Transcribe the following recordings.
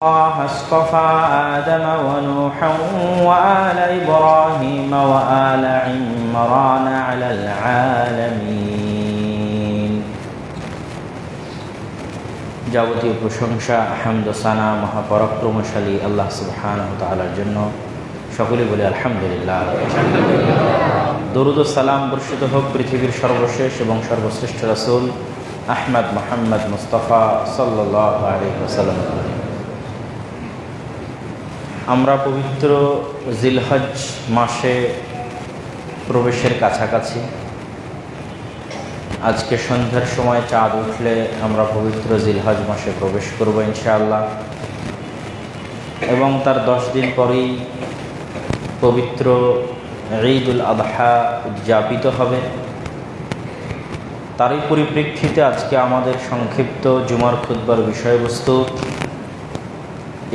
الله اصطفى آدم ونوحا وآل إبراهيم وآل عمران على العالمين যাবতীয় প্রশংসা হামদ ও সানা মহাপরাক্রমশালী আল্লাহ সুবহানাহু ওয়া তাআলার জন্য। সকলে বলি আলহামদুলিল্লাহ। দরুদ ও সালাম বর্ষিত হোক পৃথিবীর সর্বশেষ এবং সর্বশ্রেষ্ঠ রাসূল আহমদ মুহাম্মদ মুস্তাফা সাল্লাল্লাহু আলাইহি ওয়াসাল্লাম। আমরা পবিত্র জিলহজ মাসে প্রবেশের কাছাকাছি। আজকে সন্ধ্যার সময় চাঁদ উঠলে আমরা পবিত্র জিলহজ মাসে প্রবেশ করব ইনশাআল্লাহ, এবং তার 10 দিন পরেই পবিত্র ঈদুল আযহা উদযাপিত হবে। তারই পরিপ্রেক্ষিতে আজকে আমাদের সংক্ষিপ্ত জুমার খুতবার বিষয়বস্তু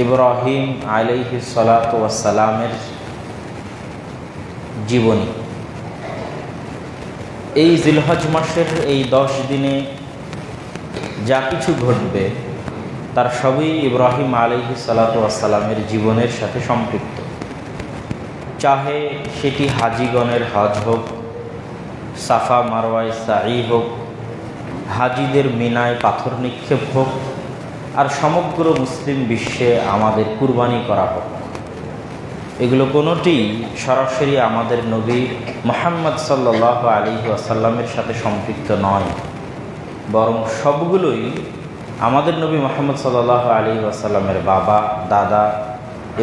ইব্রাহিম আলাইহিস সালাতু ওয়াস সালামের জীবনী। এই জিলহজ মাসের এই 10 দিনে যা কিছু ঘটবে তার সবই ইব্রাহিম আলাইহিস সালাতু ওয়াস সালামের জীবনের সাথে সম্পৃক্ত। চাহে সেটি হাজিগণের হজ হোক, সাফা মারওয়ায় সাঈ হোক, হাজিদের মিনায় পাথর নিক্ষেপ হোক, আর সমগ্র মুসলিম বিশ্বে আমাদের কুরবানি করা হোক, এগুলো কোনোটি সরাসরি আমাদের নবী মুহাম্মদ সাল্লাল্লাহু আলাইহি ওয়াসাল্লামের সাথে সম্পৃক্ত নয়, বরং সবগুলোই আমাদের নবী মুহাম্মদ সাল্লাল্লাহু আলাইহি ওয়াসাল্লামের বাবা দাদা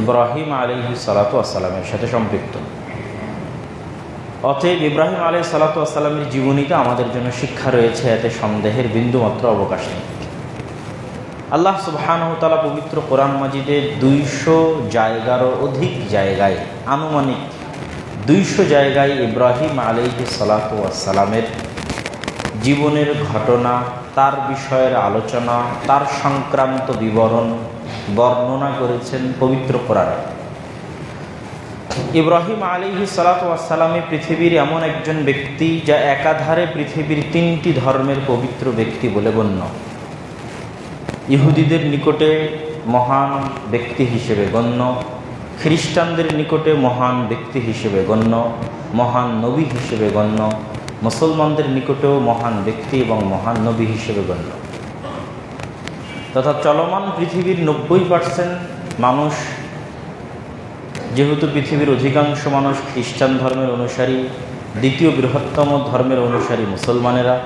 ইব্রাহিম আলাইহিস সালাতু ওয়াস সালামের সাথে সম্পৃক্ত। অতএব ইব্রাহিম আলাইহিস সালাতু ওয়াস সালামের জীবনীতে আমাদের জন্য শিক্ষা রয়েছে, এতে সন্দেহের বিন্দুমাত্র অবকাশ নেই। আল্লাহ সুবহানাহু ওয়া তাআলা পবিত্র কোরআন মাজিদে 200 জায়গারও অধিক জায়গায়, আনুমানিক 200 জায়গায় ইব্রাহিম আলাইহিস সালাতু ওয়াস সালামের জীবনের ঘটনা, তার বিষয়ের আলোচনা, তার সংক্রান্ত বিবরণ বর্ণনা করেছেন পবিত্র কোরআনে। ইব্রাহিম আলাইহিস সালাতু ওয়াস সালামে পৃথিবীর এমন একজন ব্যক্তি যা একাধারে পৃথিবীর 3টি ধর্মের পবিত্র ব্যক্তি বলে গণ্য। ইহুদিদের নিকটে মহান ব্যক্তি হিসেবে গণ্য, খ্রিস্টানদের নিকটে মহান ব্যক্তি হিসেবে গণ্য, মহান নবী হিসেবে গণ্য, মুসলমানদের নিকটেও মহান ব্যক্তি এবং মহান নবী হিসেবে গণ্য। তথা চলমান পৃথিবীর 90% মানুষ, যেহেতু পৃথিবীর অধিকাংশ মানুষ খ্রিস্টান ধর্মের অনুসারী, দ্বিতীয় বৃহত্তম ধর্মের অনুসারী মুসলমানেরা,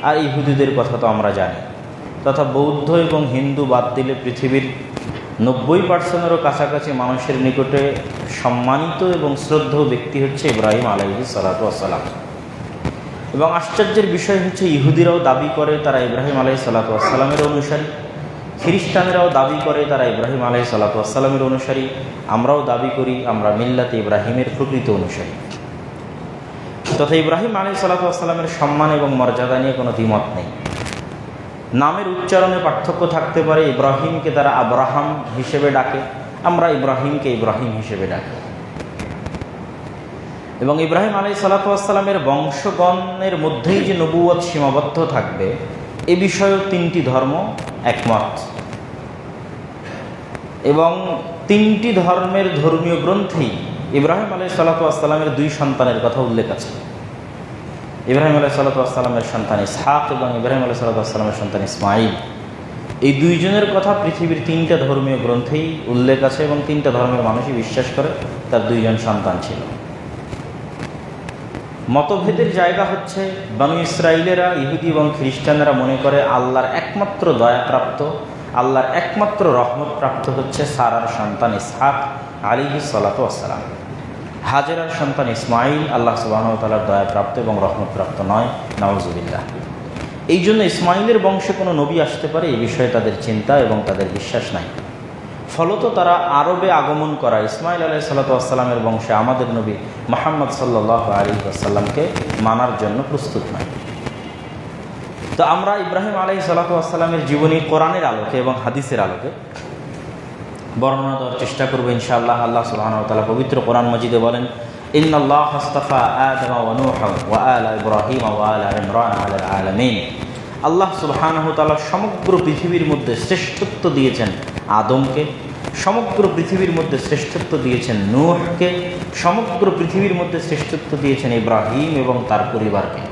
আর ইহুদিদের কথা তো আমরা জানি, তথা বৌদ্ধ এবং হিন্দু বাদ দিলে পৃথিবীর 90%-এরও কাছাকাছি মানুষের নিকটে সম্মানিত এবং শ্রদ্ধেয় ব্যক্তি হচ্ছে ইব্রাহিম আলাইহিস সালাতু ওয়াস সালাম। এবং আশ্চর্যের বিষয় হচ্ছে ইহুদিরাও দাবি করে তারা ইব্রাহিম আলাইহিস সালাতু ওয়াস সালামের অনুসারী, খ্রিস্টানেরাও দাবি করে তারা ইব্রাহিম আলাইহিস সালাতু ওয়াস সালামের অনুসারী, আমরাও দাবি করি আমরা মিল্লাতে ইব্রাহিমের প্রকৃত অনুসারী। তথা ইব্রাহিম আলাইহিস সালাতু ওয়াস সালামের সম্মান এবং মর্যাদা নিয়ে কোনো দ্বিমত নেই। নামের উচ্চারণে পার্থক্য থাকতে পারে, ইব্রাহিমকে তারা আব্রাহাম হিসেবে ডাকে, আমরা ইব্রাহিমকে ইব্রাহিম হিসেবে ডাকি। এবং ইব্রাহিম আলাইহিস সালাতু ওয়াস সালামের বংশগণের মধ্যেই যে নবুয়ত সীমাবদ্ধ থাকবে এ বিষয়েও 3টি ধর্ম একমত। এবং 3টি ধর্মের ধর্মীয় গ্রন্থেই ইব্রাহিম আলাইহিস সালাতু ওয়াস সালামের 2 সন্তানের কথা উল্লেখ আছে। ইব্রাহিম আলাইহিস সালাতু ওয়াস সালামের সন্তান ইসহাক এবং ইব্রাহিম আলাইহিস সালাতু ওয়াস সালামের সন্তান ইসমাঈল, এই 2 জনের কথা পৃথিবীর 3টা ধর্মীয় গ্রন্থেই উল্লেখ আছে, এবং 3টা ধর্মের মানুষই বিশ্বাস করে তার 2 জন সন্তান ছিল। মতভেদের জায়গা হচ্ছে বনু ইসরাইলেরা, ইহুদি এবং খ্রিস্টানেরা মনে করে আল্লাহর একমাত্র দয়াপ্রাপ্ত, আল্লাহর একমাত্র রহমত প্রাপ্ত হচ্ছে সারার সন্তান ইসহাক আলাইহিস সালাতু ওয়াস সালাম। হাজেরার সন্তান ইসমাঈল আল্লাহ সুবহানাহু ওয়া তাআলার দয়াপ্রাপ্ত এবং রহমতপ্রাপ্ত নয়, নাউযুবিল্লাহ। এই জন্য ইসমাঈলের বংশে কোনো নবী আসতে পারে এই বিষয়ে তাদের চিন্তা এবং তাদের বিশ্বাস নাই। ফলত তারা আরবে আগমন করা ইসমাঈল আলাইহিস সালাতু ওয়াস সালামের বংশে আমাদের নবী মুহাম্মদ সাল্লাল্লাহু আলাইহি ওয়াসাল্লামকে মানার জন্য প্রস্তুত নয়। তো আমরা ইব্রাহিম আলাইহিস সালাতু ওয়াস সালামের জীবনী কোরআনের আলোকে এবং হাদিসের আলোকে বর্ণনা দেওয়ার চেষ্টা করব ইনশাআল্লাহ। আল্লাহ সুবহানাহু ওয়া তাআলা পবিত্র কোরআন মাজিদে বলেন, ইন্নাল্লাহা আস্তাফা আদম ওয়া নূহা ওয়া আলা ইব্রাহিম ওয়া আলা ইমরান আলাল আলামিন। আল্লাহ সুবহানাহু ওয়া তাআলা সমগ্র পৃথিবীর মধ্যে শ্রেষ্ঠত্ব দিয়েছেন আদমকে, সমগ্র পৃথিবীর মধ্যে শ্রেষ্ঠত্ব দিয়েছেন নূহকে, সমগ্র পৃথিবীর মধ্যে শ্রেষ্ঠত্ব দিয়েছেন ইব্রাহিম এবং তার পরিবারকে।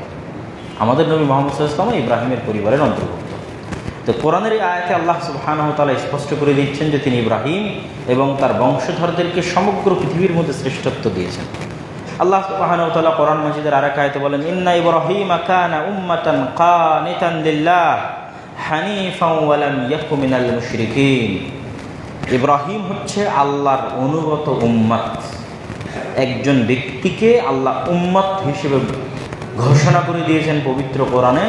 আমাদের নবী মুহাম্মদ সাল্লাল্লাহু আলাইহি ওয়াসাল্লাম ইব্রাহিমের পরিবারের অন্তর্ভুক্ত। তো কোরআনের এই আয়াতে আল্লাহ সুবহানাহু ওয়া তাআলা স্পষ্ট করে দিচ্ছেন যে তিনি ইব্রাহিম এবং তার বংশধরদেরকে সমগ্র পৃথিবীর মধ্যে শ্রেষ্ঠত্ব দিয়েছেন। আল্লাহ সুবহানাহু ওয়া তাআলা কোরআন মাজিদের আরেক আয়াতে বলেন, ইন্না ইব্রাহিমা কানা উম্মাতান কানিতান লিল্লাহ হানিফাও ওয়া লাম ইয়াকু মিনাল মুশরিকিন। ইব্রাহিম হচ্ছে আল্লাহর অনুগত উম্মত। একজন ব্যক্তিকে আল্লাহ উম্মত হিসেবে ঘোষণা করে দিয়েছেন পবিত্র কোরআনে।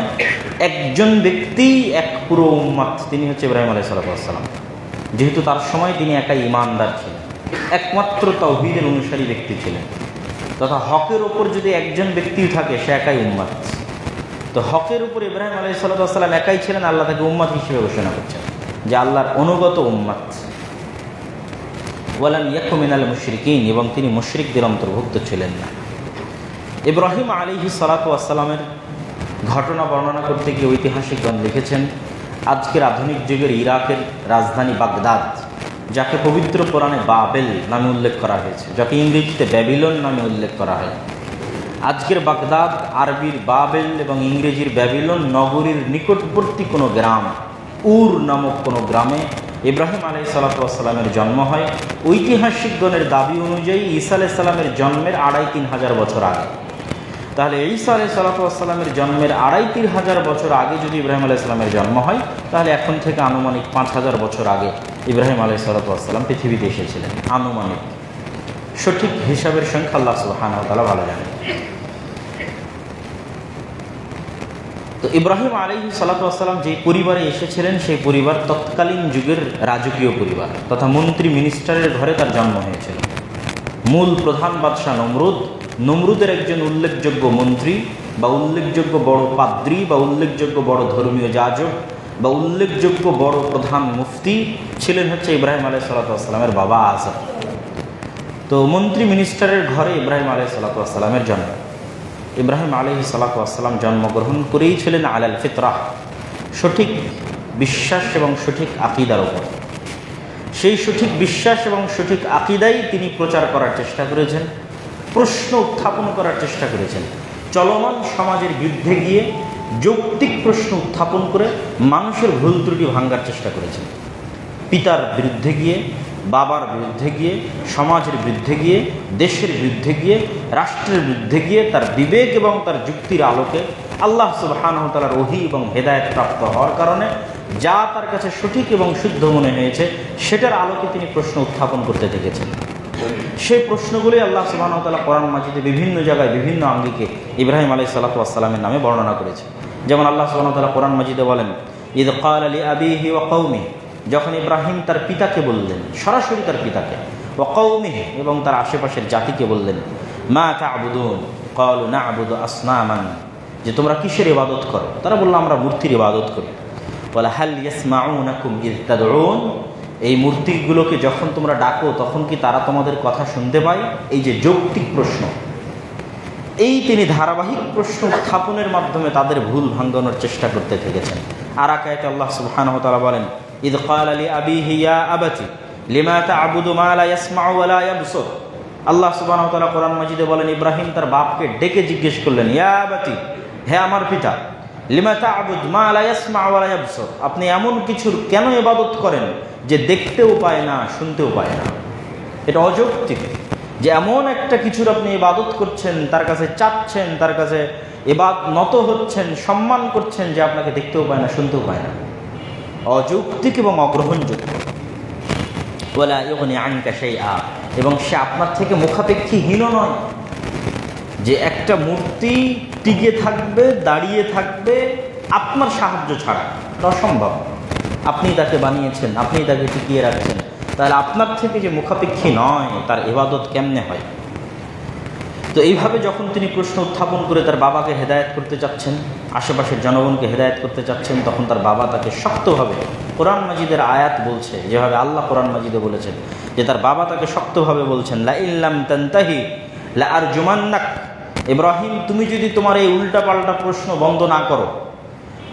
একজন ব্যক্তি এক পুরো উম্মত, তিনি হচ্ছে ইব্রাহিম আলাইহিস সালাম। যেহেতু তার সময় তিনি একাই ঈমানদার ছিলেন, একমাত্র তাওহীদের অনুসারী ব্যক্তি ছিলেন, তথা হকের ওপর যদি একজন ব্যক্তি থাকে সে একাই উম্মত। তো হকের উপর ইব্রাহিম আলাইহিস সালাম একাই ছিলেন, আল্লাহ তাকে উম্মত হিসেবে ঘোষণা করছেন যে আল্লাহর অনুগত উম্মত। ওয়ালাম ইয়াকু মিনাল মুশরিকিন, এবং তিনি মুশরিকদের অন্তর্ভুক্ত ছিলেন না। ইব্রাহিম আলাইহিস সালামের ঘটনা বর্ণনা করতে গিয়ে ঐতিহাসিকগণ লিখেছেন, আজকের আধুনিক যুগের ইরাকের রাজধানী বাগদাদ, যাকে পবিত্র কোরআনে বাবেল নামে উল্লেখ করা হয়েছে, যাকে ইংরেজিতে ব্যাবিলন নামে উল্লেখ করা হয়, আজকের বাগদাদ আরবির বাবেল এবং ইংরেজির ব্যাবিলন নগরীর নিকটবর্তী কোনো গ্রাম, উর নামক কোনো গ্রামে ইব্রাহিম আলাইহিস সালামের জন্ম হয়। ঐতিহাসিকগণের দাবি অনুযায়ী ঈসা আলাইহিস সালামের জন্মের ২৫০০ বছর আগে। তাহলে ঈসা আলাইহিস সালামের জন্মের ৩৫০০ বছর আগে যদি ইব্রাহিম আলাইহিস সালামের জন্ম হয়, তাহলে এখন থেকে আনুমানিক ৫০০০ বছর আগে ইব্রাহিম আলাইহিস সালাম পৃথিবীতে এসেছিলেন। আনুমানিক, সঠিক হিসাবের সংখ্যা আল্লাহ সুবহানাহু ওয়া তাআলা ভালো জানেন। তো ইব্রাহিম আলাইহিস সালাম যে পরিবারে এসেছিলেন, সেই পরিবার তৎকালীন যুগের রাজকীয় পরিবার তথা মন্ত্রী মিনিস্টারের ঘরে তার জন্ম হয়েছিল। মূল প্রধান বাদশাহ নমরুদের একজন উল্লেখযোগ্য মন্ত্রী বা উল্লেখযোগ্য বড় পাদ্রী বা উল্লেখযোগ্য বড় ধর্মীয় যাজক বা উল্লেখযোগ্য বড় প্রধান মুফতি ছিলেন হচ্ছে ইব্রাহিম আলাইহিস সালামের বাবা আজর। তো মন্ত্রী মিনিস্টারের ঘরে ইব্রাহিম আলাইহিস সালামের জন্ম। ইব্রাহিম আলাইহিস সালাম জন্মগ্রহণ করেই ছিলেন আলাল ফিতরাহ, সঠিক বিশ্বাস এবং সঠিক আকিদার ওপর। সেই সঠিক বিশ্বাস এবং সঠিক আকিদাই তিনি প্রচার করার চেষ্টা করেছেন, প্রশ্ন উত্থাপন করার চেষ্টা করেছেন। চলমান সমাজের বিরুদ্ধে গিয়ে যৌক্তিক প্রশ্ন উত্থাপন করে মানুষের ভুল ত্রুটি ভাঙার চেষ্টা করেছেন। পিতার বিরুদ্ধে গিয়ে, বাবার বিরুদ্ধে গিয়ে, সমাজের বিরুদ্ধে গিয়ে, দেশের বিরুদ্ধে গিয়ে, রাষ্ট্রের বিরুদ্ধে গিয়ে তার বিবেক এবং তার যুক্তির আলোকে আল্লাহ সুবহানাহু ওয়া তাআলার ওহী এবং হেদায়েত প্রাপ্ত হওয়ার কারণে যা তার কাছে সঠিক এবং শুদ্ধ মনে হয়েছে সেটার আলোকে তিনি প্রশ্ন উত্থাপন করতে থেকেছেন। সেই প্রশ্নগুলি আল্লাহ সুবহানাহু ওয়া তাআলা কোরআন মাজিদে বিভিন্ন জায়গায় বিভিন্ন আঙ্গিকে ইব্রাহিম আলাইহিস সালামের নামে বর্ণনা করেছে। যেমন আল্লাহ সুবহানাহু ওয়া তাআলা কোরআন মাজিদে বলেন, ইয ক্বালা লিআবিহি ওয়া কওমিহি, যখন ইব্রাহিম তার পিতাকে বললেন, সরাসরি তার পিতাকে, ওয়া কওমিহি, এবং তার আশেপাশের জাতিকে বললেন, মা তা'বুদুন ক্বালু না'বুদু আসনামান, যে তোমরা কিসের ইবাদত করো? তারা বলল আমরা মূর্তির ইবাদত করি। ওয়ালা হাল ইয়াসমাউনাকুম ইয তাদউন, এই মূর্তিগুলোকে যখন তোমরা ডাকো তখন কি তারা তোমাদের কথা শুনতে পায়? এই যে যৌক্তিক প্রশ্ন, এই তিনি ধারাবাহিক প্রশ্ন উত্থাপনের মাধ্যমে তাদের ভুল ভাঙানোর চেষ্টা করতে থেকেছেন। আর এক আয়াতে আল্লাহ সুবহানাহু ওয়া তাআলা বলেন, ইয ক্বালা লিআবিহি ইয়া আবাতি লিমা তা'বুদু মা লা ইয়াসমাউ ওয়া লা ইয়াবসুর। আল্লাহ সুবহানাহু ওয়া তাআলা কোরআন মাজিদে বলেন, ইব্রাহিম তার বাপকে ডেকে জিজ্ঞেস করলেন, ইয়া আবাতি, হে আমার পিতা, লিমা তা'বুদ মা লা ইয়াসমাউ ওয়া লা ইয়াবসুর, আপনি এমন কিছুর কেন ইবাদত করেন যে দেখতেও পায় না, শুনতেও পায় না? এটা অযৌক্তিক যে এমন একটা কিছুর আপনি ইবাদত করছেন, তার কাছে চাচ্ছেন, তার কাছে নত হচ্ছেন, সম্মান করছেন, যে আপনাকে দেখতেও পায় না, শুনতেও পায় না। অযৌক্তিক এবং অগ্রহণযোগ্য। ওয়ালা ইউগনি আনকা শাইআ, এবং সে আপনার থেকে মুখাপেক্ষীহীন নয়। যে একটা মূর্তি টিকে থাকবে, দাঁড়িয়ে থাকবে আপনার সাহায্য ছাড়া, এটা অসম্ভব। আপনি তাকে বানিয়েছেন, আপনি তাকে টিকিয়ে রাখছেন, তাহলে আপনার থেকে যে মুখাপেক্ষী নয় তার ইবাদত কেমনে হয়? তো এইভাবে যখন তিনি প্রশ্ন উত্থাপন করে তার বাবাকে হেদায়েত করতে চাচ্ছেন, আশেপাশের জনগণকে হেদায়েত করতে চাচ্ছেন, তখন তার বাবা তাকে শক্তভাবে, কোরআন মাজিদের আয়াত বলছে, যেভাবে আল্লাহ কোরআন মাজিদে বলেছেন যে তার বাবা তাকে শক্তভাবে বলছেন, লা ইল্লাম তানতাহি লা আরজুমান্নাক, ইব্রাহিম তুমি যদি তোমার এই উল্টাপাল্টা প্রশ্ন বন্ধ না করো,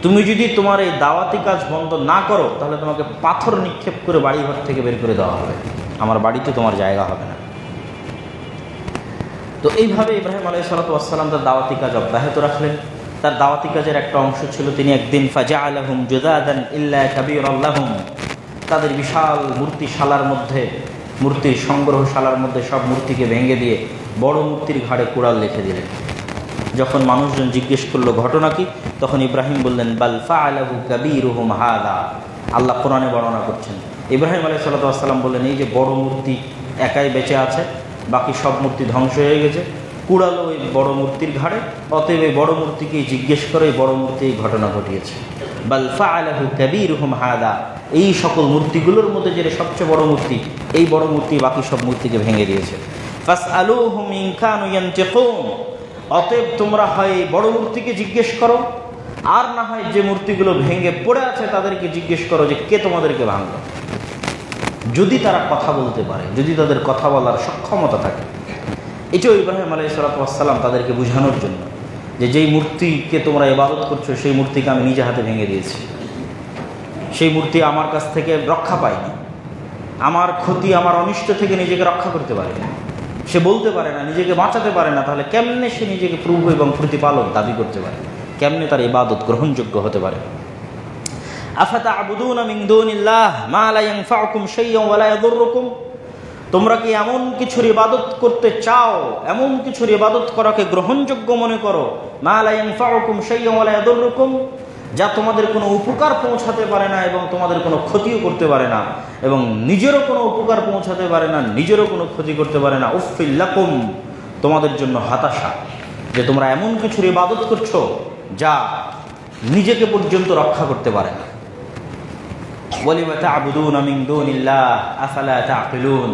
তুমি যদি তোমার এই দাওয়াতি কাজ বন্ধ না করো তাহলে তোমাকে পাথর নিক্ষেপ করে বাড়িঘর থেকে বের করে দেওয়া হবে, আমার বাড়িতে তোমার জায়গা হবে না। তো এইভাবে ইব্রাহিম আলাইহিস সালাতু ওয়াস সালাম তার দাওয়াতি কাজ অব্যাহত রাখলেন। তার দাওয়াতি কাজের একটা অংশ ছিল তিনি একদিন ফাজআলাহুম জুদাদান ইল্লা কাবীরান লাহুম, তাদের বিশাল মূর্তিশালার মধ্যে, মূর্তির সংগ্রহশালার মধ্যে সব মূর্তিকে ভেঙে দিয়ে বড় মূর্তির ঘাড়ে কুড়াল লিখে দিলেন। যখন মানুষজন জিজ্ঞেস করলো ঘটনা কি, তখন ইব্রাহিম বললেন বাল ফাআলাহু কাবীরুহুম হাযা। আল্লাহ কোরআনে বর্ণনা করছেন, ইব্রাহিম আলাইহিস সালাতু ওয়াস সালাম বললেন এই যে বড় মূর্তি একাই বেঁচে আছে, বাকি সব মূর্তি ধ্বংস হয়ে গেছে, কুড়ালো ওই বড় মূর্তির ঘাড়ে, অতএব এই বড় মূর্তিকেই জিজ্ঞেস করে এই বড় মূর্তি এই ঘটনা ঘটিয়েছে। বাল ফাআলাহু কাবীরুহুম হাযা, এই সকল মূর্তিগুলোর মধ্যে যেটা সবচেয়ে বড় মূর্তি, এই বড় মূর্তি বাকি সব মূর্তিকে ভেঙে দিয়েছে। ফাসআলুহুম ইন কানু ইয়ানতিকুন, অতএব তোমরা হয় বড় মূর্তিকে জিজ্ঞেস করো, আর না হয় যে মূর্তিগুলো ভেঙে পড়ে আছে তাদেরকে জিজ্ঞেস করো যে কে তোমাদেরকে ভাঙলো। যদি তারা কথা বলতে পারে, যদি তাদের কথা বলার সক্ষমতা থাকে। এটাও ইব্রাহিম আলাইহিস সালাতু ওয়াস সালাম তাদেরকে বোঝানোর জন্য যে যেই মূর্তিকে তোমরা ইবাদত করছো সেই মূর্তিকে আমি নিজে হাতে ভেঙে দিয়েছি, সেই মূর্তি আমার কাছ থেকে রক্ষা পায়নি, আমার ক্ষতি আমার অনিষ্ট থেকে নিজেকে রক্ষা করতে পারে না, সে বলতে পারে না, নিজেকে বাঁচাতে পারে না, তাহলে কেমনে সে নিজেকে প্রভু এবং প্রতিপালক দাবি করতে পারে, কেমনে তার ইবাদত গ্রহণযোগ্য হতে পারে। আফাতা'বুদুনা মিন দুনিল্লাহ মা লা ইয়ানফাউকুম শাইয়্যান ওয়া লা ইয়াদুররুকুম, তোমরা কি এমন কিছুর ইবাদত করতে চাও, এমন কিছুর ইবাদত করাকে গ্রহণযোগ্য মনে করো, মা লা ইয়ানফাউকুম শাইয়্যান ওয়া লা ইয়াদুররুকুম, যা তোমাদের কোনো উপকার পৌঁছাতে পারে না এবং তোমাদের কোনো ক্ষতিও করতে পারে না, এবং নিজেরও কোনো উপকার পৌঁছাতে পারে না, নিজেরও কোনো ক্ষতি করতে পারে না। উফফিল লাকুম, তোমাদের জন্য হতাশা যে তোমরা এমন কিছুর ইবাদত করছো যা নিজেকে পর্যন্ত রক্ষা করতে পারে না। ওয়ালিমা তা'বুদুনা মিন দুনিল্লাহ আফালা তা'কিলুন,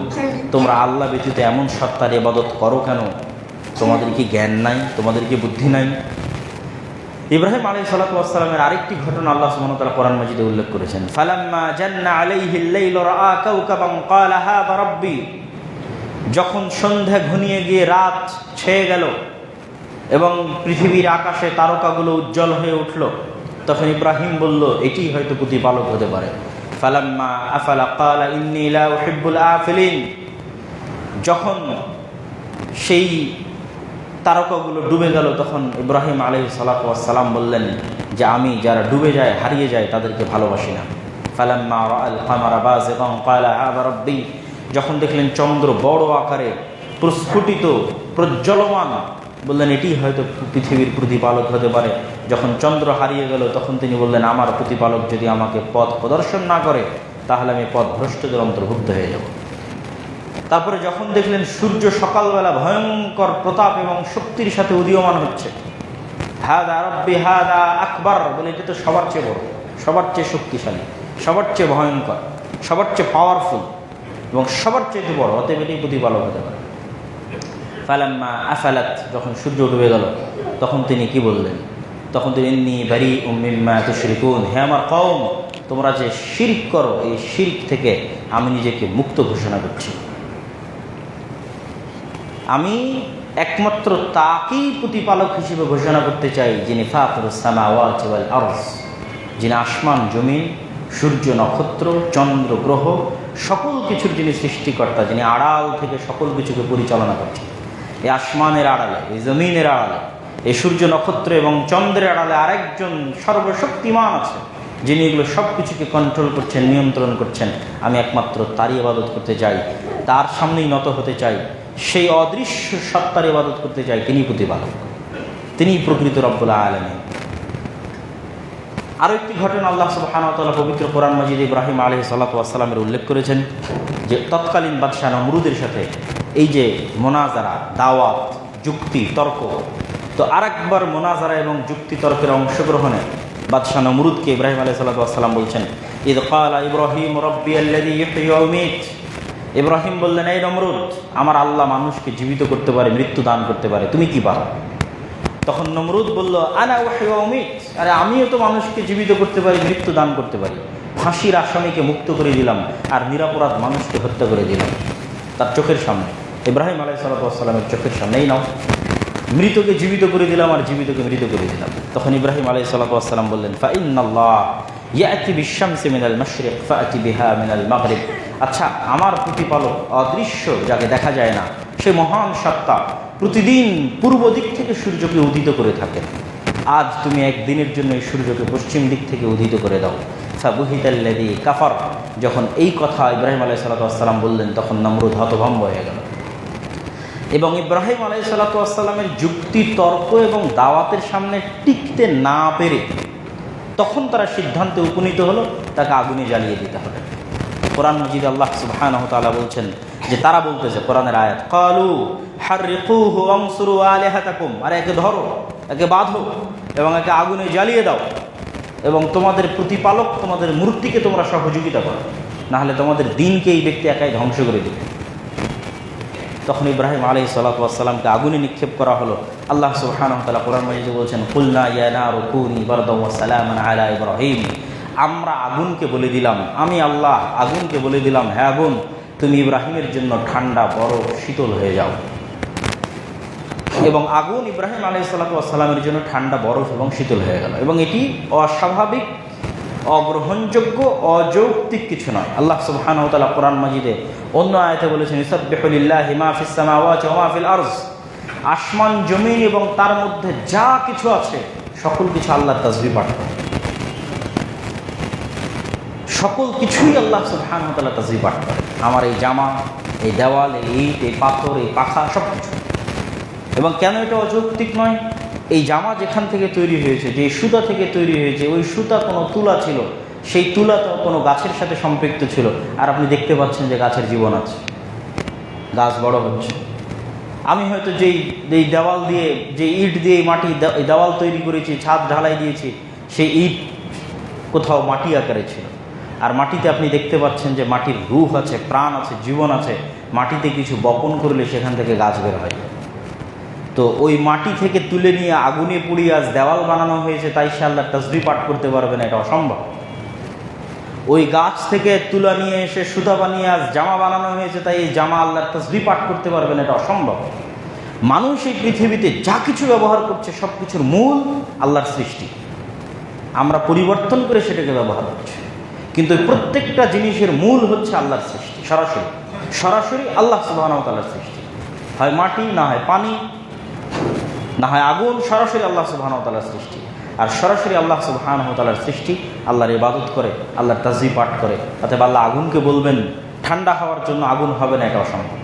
তোমরা আল্লাহ ব্যতীত এমন সত্তার ইবাদত করো কেন, তোমাদের কি জ্ঞান নাই, তোমাদের কি বুদ্ধি নাই? ইব্রাহিম আলাইহিস সালাতু ওয়াস সালামের আরেকটি ঘটনা আল্লাহ সুবহানাহু ওয়া তাআলা কোরআন মাজিদে উল্লেখ করেছেন, ফালাম্মা জান্না আলাইহিল লাইলু রাআ কাওকাবান ক্বালা হাযা রাব্বি, যখন সন্ধ্যা ঘনিয়ে গিয়ে রাত ছেয়ে গেল এবং পৃথিবীর আকাশে তারকাগুলো উজ্জ্বল হয়ে উঠল, তখন ইব্রাহিম বলল এটি হয়তো প্রতিপালক হতে পারে। ফালাম্মা আফালা ক্বালা ইন্নী লা উহিব্বুল আফিলিন, যখন সেই তারকাগুলো ডুবে গেল তখন ইব্রাহিম আলাইহিস সালাতু ওয়াস সালাম বললেন যে আমি যারা ডুবে যায়, হারিয়ে যায়, তাদেরকে ভালোবাসি না। ফালাম্মা রাআল কামারা বাযিগান ক্বালা হাযা রাব্বি, যখন দেখলেন চন্দ্র বড় আকারে প্রস্ফুটিত প্রজ্বলমান, বললেন এটি হয়তো পৃথিবীর প্রতিপালক হতে পারে। যখন চন্দ্র হারিয়ে গেল তখন তিনি বললেন আমার প্রতিপালক যদি আমাকে পথ প্রদর্শন না করে তাহলে আমি পথভ্রষ্টদের অন্তর্ভুক্ত হয়ে যাব। তারপরে যখন দেখলেন সূর্য সকালবেলা ভয়ঙ্কর প্রতাপ এবং শক্তির সাথে উদীয়মান হচ্ছে, হাদা রব্বি হাদা আকবার, বলে এটা তো সবার চেয়ে বড়, সবার চেয়ে শক্তিশালী, সবার চেয়ে ভয়ঙ্কর, সবার চেয়ে পাওয়ারফুল এবং সবার চেয়ে বড়, অতএব এটাই প্রতিপালক হতে পারে। ফালাম্মা আফালাত, যখন সূর্য ডুবে গেল তখন তিনি কি বললেন, তখন তিনি ইন্নী বারিউম মিম্মা তুশরিকুন, হে আমার কওম, তোমরা যে শিরক করো এই শিরক থেকে আমি নিজেকে মুক্ত ঘোষণা করছি। আমি একমাত্র তাকেই প্রতিপালক হিসেবে ঘোষণা করতে চাই যিনি ফাতিরুস সামাওয়াতি ওয়াল আরদ, যিনি আসমান জমিন, সূর্য নক্ষত্র চন্দ্র গ্রহ সকল কিছুর যিনি সৃষ্টিকর্তা, যিনি আড়াল থেকে সকল কিছুকে পরিচালনা করছেন। এই আসমানের আড়ালে, এই জমিনের আড়ালে, এই সূর্য নক্ষত্র এবং চন্দ্রের আড়ালে আরেকজন সর্বশক্তিমান আছে যিনি এগুলো সব কিছুকে কন্ট্রোল করছেন, নিয়ন্ত্রণ করছেন। আমি একমাত্র তারই ইবাদত করতে চাই, তার সামনেই নত হতে চাই, সেই অদৃশ্য সত্তার ইবাদত করতে চাই, তিনি প্রতিপালক, তিনি প্রকৃত রব্বুল আলামিন। আরও একটি ঘটনা আল্লাহ সুবহানাহু ওয়া তাআলা পবিত্র কোরআন মাজিদে ইব্রাহিম আলাইহিস সালাতু ওয়াস সালামের উল্লেখ করেছেন যে তৎকালীন বাদশাহ নমরুদের সাথে এই যে মোনাজারা, দাওয়াত, যুক্তি তর্ক, তো আরেকবার মোনাজারা এবং যুক্তি তর্কের অংশগ্রহণে বাদশাহ নমরুদকে ইব্রাহিম আলাইহিস সালাতু ওয়াস সালাম বলছেন, ইদ ক্বালা ইব্রাহিম রাব্বিয়াল্লাযী ইহয়ী ওয়া ইউমীত, ইব্রাহিম বললেন এই নমরুদ, আমার আল্লাহ মানুষকে জীবিত করতে পারে, মৃত্যু দান করতে পারে, তুমি কি পারো? তখন নমরুদ বলল আনা উহয়ী ওয়া উমীত, আরে আমিও তো মানুষকে জীবিত করতে পারি, মৃত্যু দান করতে পারি। ফাঁসির আসামিকে মুক্ত করে দিলাম আর নিরপরাধ মানুষকে হত্যা করে দিলাম তার চোখের সামনে, ইব্রাহিম আলাইহিস সালাতু ওয়াস সালামের চোখের সামনেই নাও। মৃতকে জীবিত করে দিলাম আর জীবিতকে মৃত করে দিলাম। তখন ইব্রাহিম আলাইহিস সালাতু ওয়াস সালাম বললেন, ফাইন্নাল্লাহ ইয়াতি বিশ-শামসি মিনাল মাশরিক ফাআতি বিহা মিনাল মাগরিব। আচ্ছা, আমার প্রতিপালক অদৃশ্য, যাকে দেখা যায় না, সে মহান সত্তা প্রতিদিন পূর্ব দিক থেকে সূর্যকে উদিত করে থাকেন। আজ তুমি একদিনের জন্য এই সূর্যকে পশ্চিম দিক থেকে উদিত করে দাও। ফাবুহিতাল্লাযী কাফার। যখন এই কথা ইব্রাহিম আলাইহিস সালাতু ওয়াস সালাম বললেন, তখন নমরুদ হতভম্ব হয়ে গেল। এবং ইব্রাহিম আলাইহিস সালাতু ওয়াস সালামের যুক্তি, তর্ক এবং দাওয়াতের সামনে টিকতে না পেরে তখন তারা সিদ্ধান্তে উপনীত হলো তাকে আগুনে জ্বালিয়ে দিতে হবে। কোরআন মাজিদে আল্লাহ সুবহানাহু ওয়া তাআলা বলছেন যে তারা বলতেছে, কোরআনের আয়াত, ক্বালু হাররিকুহু ওয়ানসুরু আলিহাতাকুম, আর একে ধরো, একে বাঁধো এবং একে আগুনে জ্বালিয়ে দাও এবং তোমাদের প্রতিপালক তোমাদের মূর্তিকে তোমরা সহযোগিতা করো, না হলে তোমাদের দিনকে এই ব্যক্তি একাই ধ্বংস করে দেবে। তখন ইব্রাহিম আলাইহিস সালাতু ওয়াস সালামকে আগুনে নিক্ষেপ করা হলো। আল্লাহ সুবহানাহু ওয়া তাআলা কোরআন মাজিদে বলছেন, কুলনা ইয়া নারু কুনি বারদাও ওয়া সালামান আলা ইব্রাহিম। আমরা আগুনকে বলে দিলাম, আমি আল্লাহ আগুনকে বলে দিলাম, হে আগুন, তুমি ইব্রাহিমের জন্য ঠান্ডা, বরফ, শীতল হয়ে যাও। এবং আগুন ইব্রাহিম আলাইহিস সালাতু ওয়াস সালামের জন্য ঠান্ডা, বরফ এবং শীতল হয়ে গেল। এবং এটি অস্বাভাবিক, অগ্রহণযোগ্য, অযৌক্তিক কিছু নয়। আল্লাহ সুবহানাহু ওয়া তাআলা কোরআন মাজিদে অন্য আয়াতে বলেছেন, ইউসাব্বিহু লিল্লাহি মা ফিস সামাওয়াতি ওয়া মা ফিল আরজ। আসমান, জমিন এবং তার মধ্যে যা কিছু আছে সকল কিছু আল্লাহর তাসবিহ পাঠ করে। সকল কিছুই আল্লাহ সুবহানাহু ওয়া তাআলা তাসবিহ পাঠ করে। আমার এই জামা, এই দেওয়াল, এই ইট, এই পাথর, এই পাখা, সব কিছু। এবং কেন এটা অযৌক্তিক নয়? এই জামা যেখান থেকে তৈরি হয়েছে, যে সুতা থেকে তৈরি হয়েছে, ওই সুতা কোনো তুলা ছিল, সেই তুলা তো কোনো গাছের সাথে সম্পৃক্ত ছিল, আর আপনি দেখতে পাচ্ছেন যে গাছের জীবন আছে, গাছ বড় হচ্ছে। আমি হয়তো যেই দেওয়াল দিয়ে, যে ইট দিয়ে মাটি দেওয়াল তৈরি করেছি, ছাদ ঢালাই দিয়েছি, সেই ইট কোথাও মাটি আকারে ছিল, আর মাটিতে আপনি দেখতে পাচ্ছেন যে মাটির রূহ আছে, প্রাণ আছে, জীবন আছে। মাটিতে কিছু বপন করলে সেখান থেকে গাছ বের হয়। তো ওই মাটি থেকে তুলে নিয়ে আগুনে পুড়িয়ে আজ দেওয়াল বানানো হয়েছে, তাই সে আল্লাহর তাসবিহ পাঠ করতে পারবে না, এটা অসম্ভব। ওই গাছ থেকে তুলা নিয়ে এসে সুতা বানিয়ে আজ জামা বানানো হয়েছে, তাই এই জামা আল্লাহর তাসবিহ পাঠ করতে পারবে না, এটা অসম্ভব। মানুষ এই পৃথিবীতে যা কিছু ব্যবহার করছে সব কিছুর মূল আল্লাহর সৃষ্টি। আমরা পরিবর্তন করে সেটাকে ব্যবহার করছি, কিন্তু প্রত্যেকটা জিনিসের মূল হচ্ছে আল্লাহর সৃষ্টি। সরাসরি আল্লাহ সুবহানাহু ওয়া তাআলার সৃষ্টি। হয় মাটি, না হয় পানি, না হয় আগুন, সরাসরি আল্লাহ সুবহানাহু ওয়া তাআলার সৃষ্টি। আর সরাসরি আল্লাহ সুবহানাহু ওয়া তাআলার সৃষ্টি আল্লাহর ইবাদত করে, আল্লাহর তাসবিহ পাঠ করে। অতএব আল্লাহ আগুনকে বলবেন ঠান্ডা হওয়ার জন্য, আগুন হবে না, এটা অসম্ভব।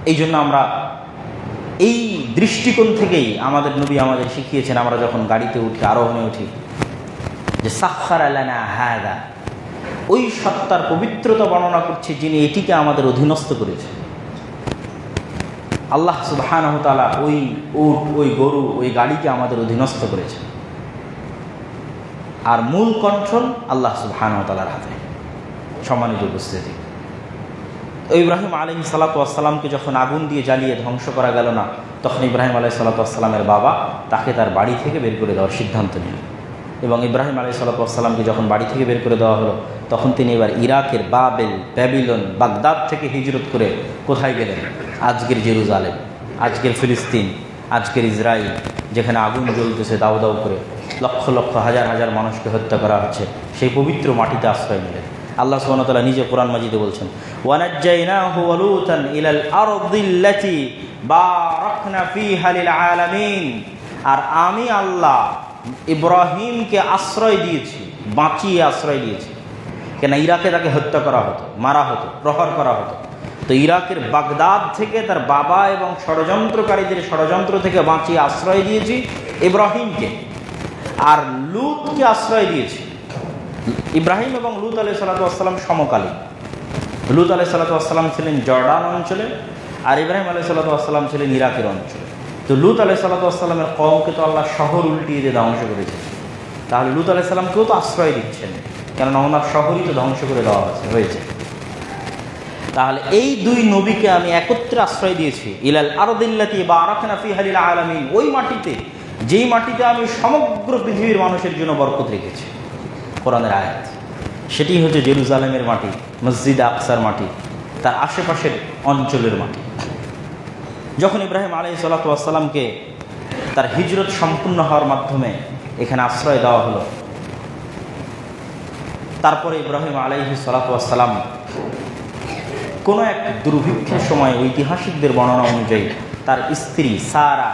এই জন্য আমরা এই দৃষ্টিকোণ থেকেই আমাদের নবী আমাদের শিখিয়েছেন, আমরা যখন গাড়িতে উঠি, আরোহণে উঠি, যে সাখখারা লানা হাযা, ওই সত্তার পবিত্রতা বর্ণনা করছে যিনি এটিকে আমাদের অধীনস্থ করেছেন। আল্লাহ সুবহানাহু ওয়া তাআলা ওই উট, ওই গরু, ওই গাড়িকে আমাদের অধীনস্থ করেছেন। আর মূল কন্ট্রোল আল্লাহ সুবহানাহু ওয়া তাআলার হাতে। সম্মানিত উপস্থিতি, ইব্রাহিম আলাইহিস সালাতু ওয়াস সালামকে যখন আগুন দিয়ে জ্বালিয়ে ধ্বংস করা গেল না, তখন ইব্রাহিম আলাইহিস সালাতু ওয়াস সালামের বাবা তাকে তার বাড়ি থেকে বের করে দেওয়ার সিদ্ধান্ত নিলেন। এবং ইব্রাহিম আলাইহিস সালাতু ওয়াস সালামকে যখন বাড়ি থেকে বের করে দেওয়া হলো, তখন তিনি এবার ইরাকের ব্যাবিলন, বাগদাদ থেকে হিজরত করে কোথায় গেলেন? আজকের জেরুজালেম, আজকের ফিলিস্তিন, আজকের ইসরায়েল, যেখানে আগুন জ্বলতেছে দাউ দাউ করে, লক্ষ লক্ষ, হাজার হাজার মানুষকে হত্যা করা হচ্ছে, সেই পবিত্র মাটিতে আশ্রয় নিলেন। আল্লাহ সুবহানাহু ওয়া তাআলা নিজে কোরআন মাজিদে বলছেন, ওয়ানাজ্জাইনাহু ওয়া লূতান ইলাল আরদিল্লাতী বারাকনা ফীহা লিল আলামিন। আর আমি আল্লাহ ইব্রাহিমকে আশ্রয় দিয়েছি, বাঁচিয়ে আশ্রয় দিয়েছি। কেন? ইরাকে তাকে হত্যা করা হতো, মারা হতো, প্রহার করা হতো। তো ইরাকের বাগদাদ থেকে তার বাবা এবং ষড়যন্ত্রকারীদের ষড়যন্ত্র থেকে বাঁচিয়ে আশ্রয় দিয়েছি ইব্রাহিমকে। আর লূতকে আশ্রয় দিয়েছি। ইব্রাহিম এবং লূত আলাইহিস সালাতু ওয়াস সালাম সমকালীন। লূত আলাইহিস সালাতু ওয়াস সালাম ছিলেন জর্ডান অঞ্চলে, আর ইব্রাহিম আলাইহিস সালাতু ওয়াস সালাম ছিলেন ইরাকের অঞ্চলে। তো লূত আলাইহিস সালাতু ওয়াস সালামের কওমকে তো আল্লাহ শহর উল্টিয়ে দিয়ে ধ্বংস করেছেন, তাহলে লূত আলাইহিস সালামকেও তো আশ্রয় দিচ্ছেন, কেননা ওনার শহরই তো ধ্বংস করে দেওয়া হয়েছে। তাহলে এই দুই নবীকে আমি একত্রে আশ্রয় দিয়েছি, ইলাল আরদিল্লাতী বারাকনা ফীহা লিল আলামিন, ওই মাটিতে, যেই মাটিতে আমি সমগ্র পৃথিবীর মানুষের জন্য বরকত রেখেছি। কোরআনের আয়াত, সেটি হচ্ছে জেরুজালেমের মাটি, মসজিদ আকসার মাটি, তার আশেপাশের অঞ্চলের মাটি। যখন ইব্রাহিম আলাইহিস সালামকে তার হিজরত সম্পূর্ণ হওয়ার মাধ্যমে এখানে আশ্রয় দেওয়া হলো, তারপরে ইব্রাহিম আলাইহিস সালাম কোনো এক দুর্ভিক্ষের সময় ঐতিহাসিকদের বর্ণনা অনুযায়ী তার স্ত্রী সারা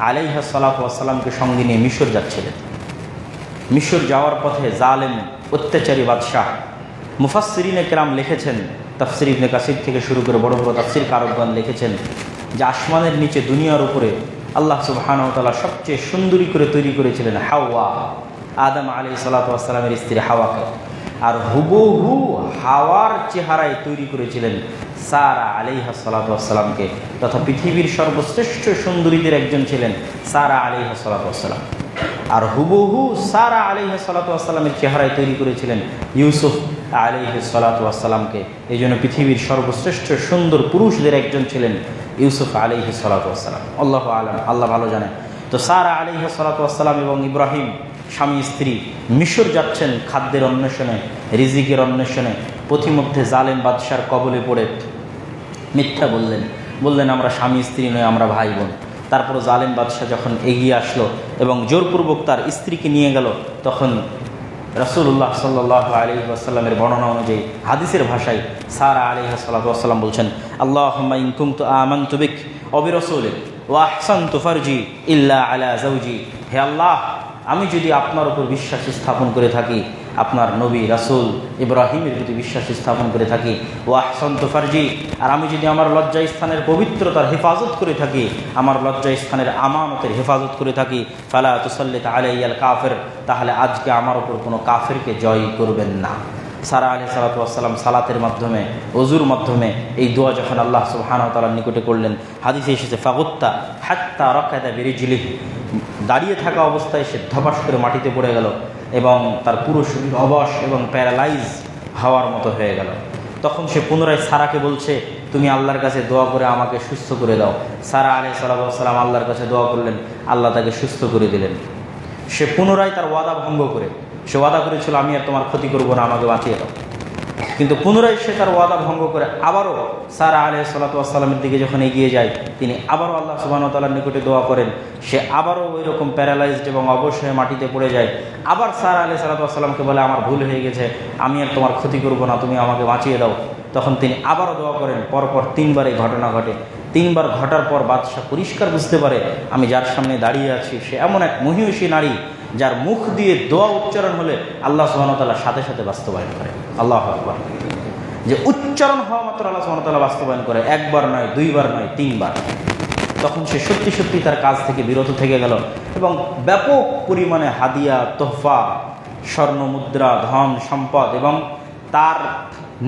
আলাইহিস সালামকে সঙ্গে নিয়ে মিশর যাচ্ছিলেন। মিশর যাওয়ার পথে জালেম অত্যাচারী বাদশাহ, মুফাসসিরিনে কেরাম লিখেছেন, তাফসির ইবনে কাসির থেকে শুরু করে বড় বড় তাফসির কারকগণ লিখেছেন যে আসমানের নিচে দুনিয়ার উপরে আল্লাহ সুবহানাহু ওয়া তাআলা সবচেয়ে সুন্দরী করে তৈরি করেছিলেন হাওয়া, আদম আলাইহিস সালামের স্ত্রী হাওয়াকে, আর হুবহু হাওয়ার চেহারায় তৈরি করেছিলেন সারা আলাইহিস সালামকে, তথা পৃথিবীর সর্বশ্রেষ্ঠ সুন্দরীদের একজন ছিলেন সারা আলাইহিস সালাম। আর হুবহু সারা আলাইহিস সালামের চেহারায় তৈরি করেছিলেন ইউসুফ আলাইহিস সালামকে। এই জন্য পৃথিবীর সর্বশ্রেষ্ঠ সুন্দর পুরুষদের একজন ছিলেন ইউসুফ আলাইহিস সালাম। আল্লাহু আলাম, আল্লাহ ভালো জানেন। তো সারা আলাইহিস সালাম এবং ইব্রাহিম স্বামী স্ত্রী মিশর যাচ্ছেন খাদ্যের অন্বেষণে, রিজিকের অন্বেষণে। পথিমধ্যে জালেম বাদশার কবলে পড়ে মিথ্যা বললেন আমরা স্বামী স্ত্রী নয়, আমরা ভাই বোন। তারপর জালেম বাদশাহ যখন এগিয়ে আসলো এবং জোরপূর্বক তার স্ত্রীকে নিয়ে গেল, তখন রাসূলুল্লাহ সাল্লাল্লাহু আলাইহি ওয়াসাল্লামের বর্ণনা অনুযায়ী হাদিসের ভাষায় সারা আলাইহিস সালাম বলছেন, আল্লাহুম্মা ইন কুনতু আমানতু বিক ওয়া বিরাসূলিক ওয়া আহসানতু ফারজি ইল্লা আলা যাওজি। হে আল্লাহ, আমি যদি আপনার উপর বিশ্বাস স্থাপন করে থাকি, আপনার নবী রাসূল ইব্রাহিমের প্রতি বিশ্বাস স্থাপন করে থাকি, ও আহসানতু ফারজি, আর আমি যদি আমার লজ্জাস্থানের পবিত্রতার হেফাজত করে থাকি, আমার লজ্জাস্থানের আমানতের হেফাজত করে থাকি, ফালা তুসাল্লিত আলাইয়াল কাফির, তাহলে আজকে আমার উপর কোনো কাফেরকে জয় করবেন না। সারা আলাইহিস সালাম সালাতের মাধ্যমে, ওযুর মাধ্যমে এই দোয়া যখন আল্লাহ সুবহানাহু ওয়া তাআলার নিকটে করলেন, হাদিসে এসেছে ফাগুত্তা হাত্তা রাকাদা বিরিজলিহি, দাঁড়িয়ে থাকা অবস্থায় সে ধপাস করে মাটিতে পড়ে গেল এবং তার পুরো শরীর অবশ এবং প্যারালাইজ হওয়ার মতো হয়ে গেল। তখন সে পুনরায় সারাকে বলছে, তুমি আল্লাহর কাছে দোয়া করে আমাকে সুস্থ করে দাও। সারা আলাইহিস সালাম আল্লাহর কাছে দোয়া করলেন, আল্লাহ তাকে সুস্থ করে দিলেন। সে পুনরায় তার ওয়াদা ভঙ্গ করে, সে ওয়াদা করেছিল আমি আর তোমার ক্ষতি করবো না, আমাকে বাঁচিয়ে দাও, কিন্তু পুনরায় সে তার ওয়াদা ভঙ্গ করে আবারও সারা আলাইহিস সালামের দিকে যখন এগিয়ে যায়, তিনি আবারও আল্লাহ সুবহানাহু ওয়া তাআলার নিকটে দোয়া করেন। সে আবারও ওই রকম প্যারালাইজড এবং অবশ হয়ে মাটিতে পড়ে যায়। আবার সারা আলাইহিস সালামকে বলে, আমার ভুল হয়ে গেছে, আমি আর তোমার ক্ষতি করবো না, তুমি আমাকে বাঁচিয়ে দাও। তখন তিনি আবারও দোয়া করেন। পরপর তিনবার এই ঘটনা ঘটে। তিনবার ঘটার পর বাদশাহ পরিষ্কার বুঝতে পারে আমি যার সামনে দাঁড়িয়ে আছি সে এমন এক মহিষী নারী যার মুখ দিয়ে দোয়া উচ্চারণ হলে আল্লাহ সুবহানাহু ওয়া তাআলা সাথে সাথে বাস্তবায়ন করে। আল্লাহু আকবার। যে উচ্চারণ হওয়া মাত্র আল্লাহ সুবহানাহু ওয়া তাআলা বাস্তবায়ন করে, একবার নয়, দুইবার নয়, তিনবার। তখন সে সত্যি সত্যি তার কাজ থেকে বিরত থেকে গেল এবং ব্যাপক পরিমাণে হাদিয়া, তোহফা, স্বর্ণ মুদ্রা, ধন সম্পদ এবং তার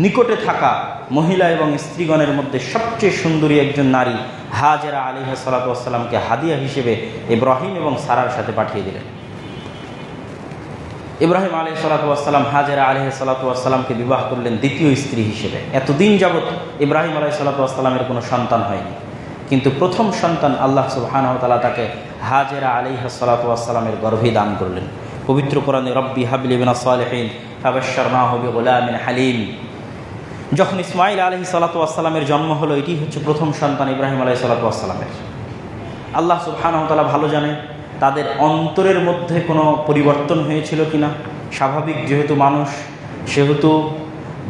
নিকটে থাকা মহিলা এবং স্ত্রীগণের মধ্যে সবচেয়ে সুন্দরী একজন নারী হাজেরা আলাইহিস সালামকে হাদিয়া হিসেবে ইব্রাহিম এবং সারার সাথে পাঠিয়ে দিলেন। ইব্রাহিম আলাইহিস সালাম হাজেরা আলাইহিস সালামকে বিবাহ করলেন দ্বিতীয় স্ত্রী হিসেবে। এতদিন যাবৎ ইব্রাহিম আলাইহিস সালামের কোনো সন্তান হয়নি, কিন্তু প্রথম সন্তান আল্লাহ সুবহানাহু ওয়া তাআলা তাকে হাজেরা আলাইহিস সালামের গর্ভে দান করলেন। পবিত্র কোরআনে রব্বি হাবলি মিনাস সালিহিন ফাবাশশারনাহু বিগুলামিন হালিম। যখন ইসমাঈল আলাইহিস সালামের জন্ম হলো, এটি হচ্ছে প্রথম সন্তান ইব্রাহিম আলাইহিস সালামের। আল্লাহ সুবহানাহু ওয়া তাআলা ভালো জানে তাদের অন্তরের মধ্যে কোনো পরিবর্তন হয়েছিল কিনা। স্বাভাবিক, যেহেতু মানুষ, সেহেতু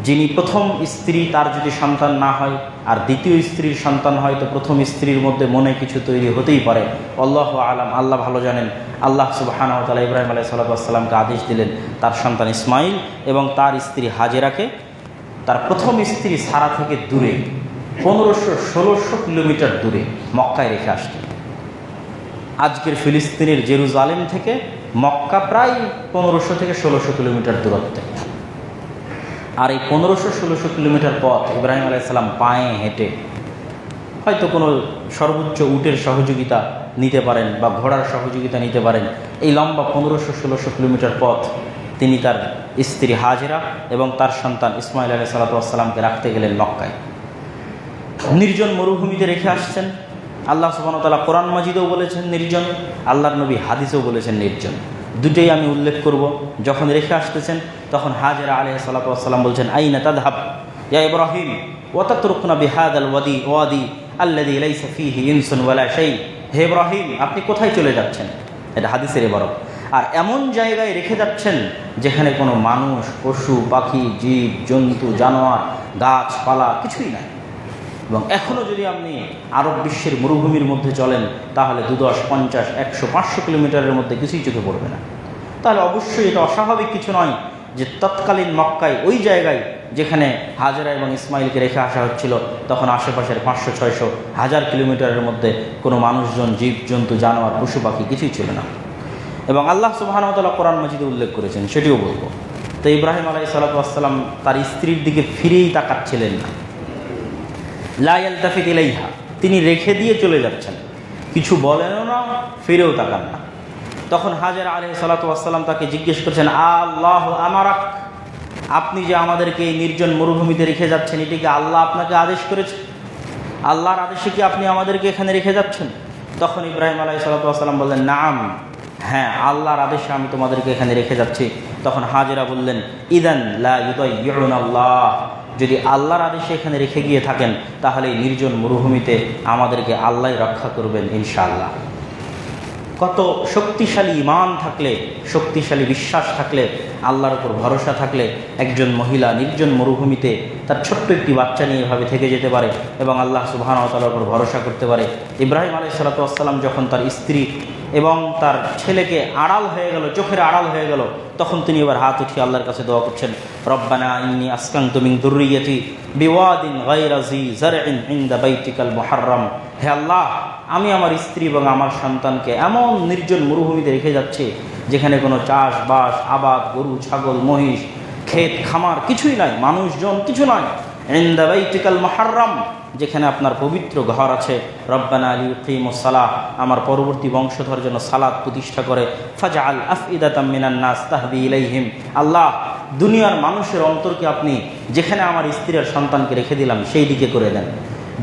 যিনি প্রথম স্ত্রী তার যদি সন্তান না হয় আর দ্বিতীয় স্ত্রীর সন্তান হয়, তো প্রথম স্ত্রীর মধ্যে মনে কিছু তৈরি হতেই পারে। আল্লাহু আলাম, আল্লাহ ভালো জানেন। আল্লাহ সুবহানাহু ওয়া তাআলা ইব্রাহিম আলাইহিস সালামকে আদেশ দিলেন তার সন্তান ইসমাঈল এবং তার স্ত্রী হাজেরাকে তার প্রথম স্ত্রী সারা থেকে দূরে 1500-1600 কিলোমিটার দূরে মক্কায় রেখে আসতেন। আজকের ফিলিস্তিনের জেরুজালেম থেকে মক্কা প্রায় 1500 থেকে 1600 কিলোমিটার দূরত্বে। আর এই 1500-1600 কিলোমিটার পথ ইব্রাহিম আলাইহিস সালাম পায়ে হেঁটে, হয়তো কোনো সর্বোচ্চ উটের সহযোগিতা নিতে পারেন বা ঘোড়ার সহযোগিতা নিতে পারেন, এই লম্বা 1500-1600 কিলোমিটার পথ তিনি তার স্ত্রী হাজেরা এবং তার সন্তান ইসমাঈল আলাইহিস সালামকে রাখতে গেলেন মক্কায়। নির্জন মরুভূমিতে রেখে আসছেন। আল্লাহ সুবহানাহু ওয়া তাআলা কোরআন মাজিদেও বলেছেন নির্জন, আল্লাহর নবী হাদিসেও বলেছেন নির্জন। দুটোই আমি উল্লেখ করব। যখন রেখে আসতেছেন তখন হাজেরা আলাইহিস সালাম বলছেন, আইনা তাযহাব ইয়া ইব্রাহিম ওয়া তাতরুকনা বিহাদাল ওয়াদি আল্লাযী লাইসা ফীহি ইনসুন ওয়ালা শাই, হে ইব্রাহিম আপনি কোথায় চলে যাচ্ছেন, এটা হাদিসের ইবারত। আর এমন জায়গায় রেখে যাচ্ছেন যেখানে কোনো মানুষ, পশু পাখি, জীব জন্তু, জানোয়ার, গাছপালা কিছুই নাই। এবং এখনও যদি আপনি আরব বিশ্বের মরুভূমির মধ্যে চলেন তাহলে 2, 10, 50, 100, 500 কিলোমিটারের মধ্যে কিছুই চোখে পড়বে না। তাহলে অবশ্যই এটা অস্বাভাবিক কিছু নয় যে তৎকালীন মক্কায় ওই জায়গায় যেখানে হাজেরা এবং ইসমাইলকে রেখে আসা হচ্ছিল তখন আশেপাশের 500, 600, 1000 কিলোমিটারের মধ্যে কোনো মানুষজন, জীব জন্তু, জানোয়ার, পশু পাখি কিছুই ছিল না। এবং আল্লাহ সুবহানাহু ওয়া তাআলা কোরআন মাজিদে উল্লেখ করেছেন, সেটিও বলবো। তো ইব্রাহিম আলাইহিস সালাতু ওয়াস সালাম তার স্ত্রীর দিকে ফিরেই তাকাচ্ছিলেন না, লা ইয়ালতাফিত ইলাইহা, তিনি রেখে দিয়ে চলে যাচ্ছেন, কিছু বলেনও না, ফিরেও তাকান না। তখন হাজেরা আলাইহিস সালাতু ওয়াস সালাম তাকে জিজ্ঞেস করছেন, আল্লাহ আমারাক, আপনি যে আমাদেরকে এই নির্জন মরুভূমিতে রেখে যাচ্ছেন, এটি কি আল্লাহ আপনাকে আদেশ করেছে? আল্লাহর আদেশে কি আপনি আমাদেরকে এখানে রেখে যাচ্ছেন? তখন ইব্রাহিম আলাইহিস সালাতু ওয়াস সালাম বললেন, নাম, হ্যাঁ আল্লাহর আদেশে আমি তোমাদেরকে এখানে রেখে যাচ্ছি। তখন হাজেরা বললেন, ইদান লা ইউদাইয়ুনাল্লাহ, যদি আল্লাহর আদেশে এখানে রেখে গিয়ে থাকেন তাহলে এই নির্জন মরুভূমিতে আমাদেরকে আল্লাহই রক্ষা করবেন ইনশাআল্লাহ। কত শক্তিশালী ঈমান থাকলে, শক্তিশালী বিশ্বাস থাকলে, আল্লাহর উপর ভরসা থাকলে একজন মহিলা নির্জন মরুভূমিতে তার ছোট্ট একটি বাচ্চা নিয়ে এভাবে থেকে যেতে পারে এবং আল্লাহ সুবহানাহু ওয়া তাআলার উপর ভরসা করতে পারে। ইব্রাহিম আলাইহিস সালাতু ওয়াস সালাম যখন তার স্ত্রী এবং তার ছেলেকে আড়াল হয়ে গেল, চোখের আড়াল হয়ে গেল, তখন তিনি এবার হাত উঠিয়ে আল্লাহর কাছে দোয়া করছেন, রব্বানা ইন্নী আসকানতু মিন যুররিয়্যাতি বিওয়াদিন গায়রা যী যারইন ইনদা বাইতিকাল মুহাররম, হে আল্লাহ আমি আমার স্ত্রী এবং আমার সন্তানকে এমন নির্জন মরুভূমিতে রেখে যাচ্ছি যেখানে কোনো চাষবাস, আবাদ, গরু ছাগল মহিষ, ক্ষেত খামার কিছুই নাই, মানুষজন কিছু নয়, ইনদা বাইতিকাল মুহাররম, যেখানে আপনার পবিত্র ঘর আছে। রব্বানা লিয়ুকিমুস সালাহ, আমার পরবর্তী বংশধর যেন সালাত প্রতিষ্ঠা করে। ফাজআল আফইদাতাম মিনান নাস তাহদি ইলাইহিম, আল্লাহ দুনিয়ার মানুষের অন্তরকে আপনি যেখানে আমার স্ত্রী আর সন্তানকে রেখে দিলাম সেই দিকে করে দেন,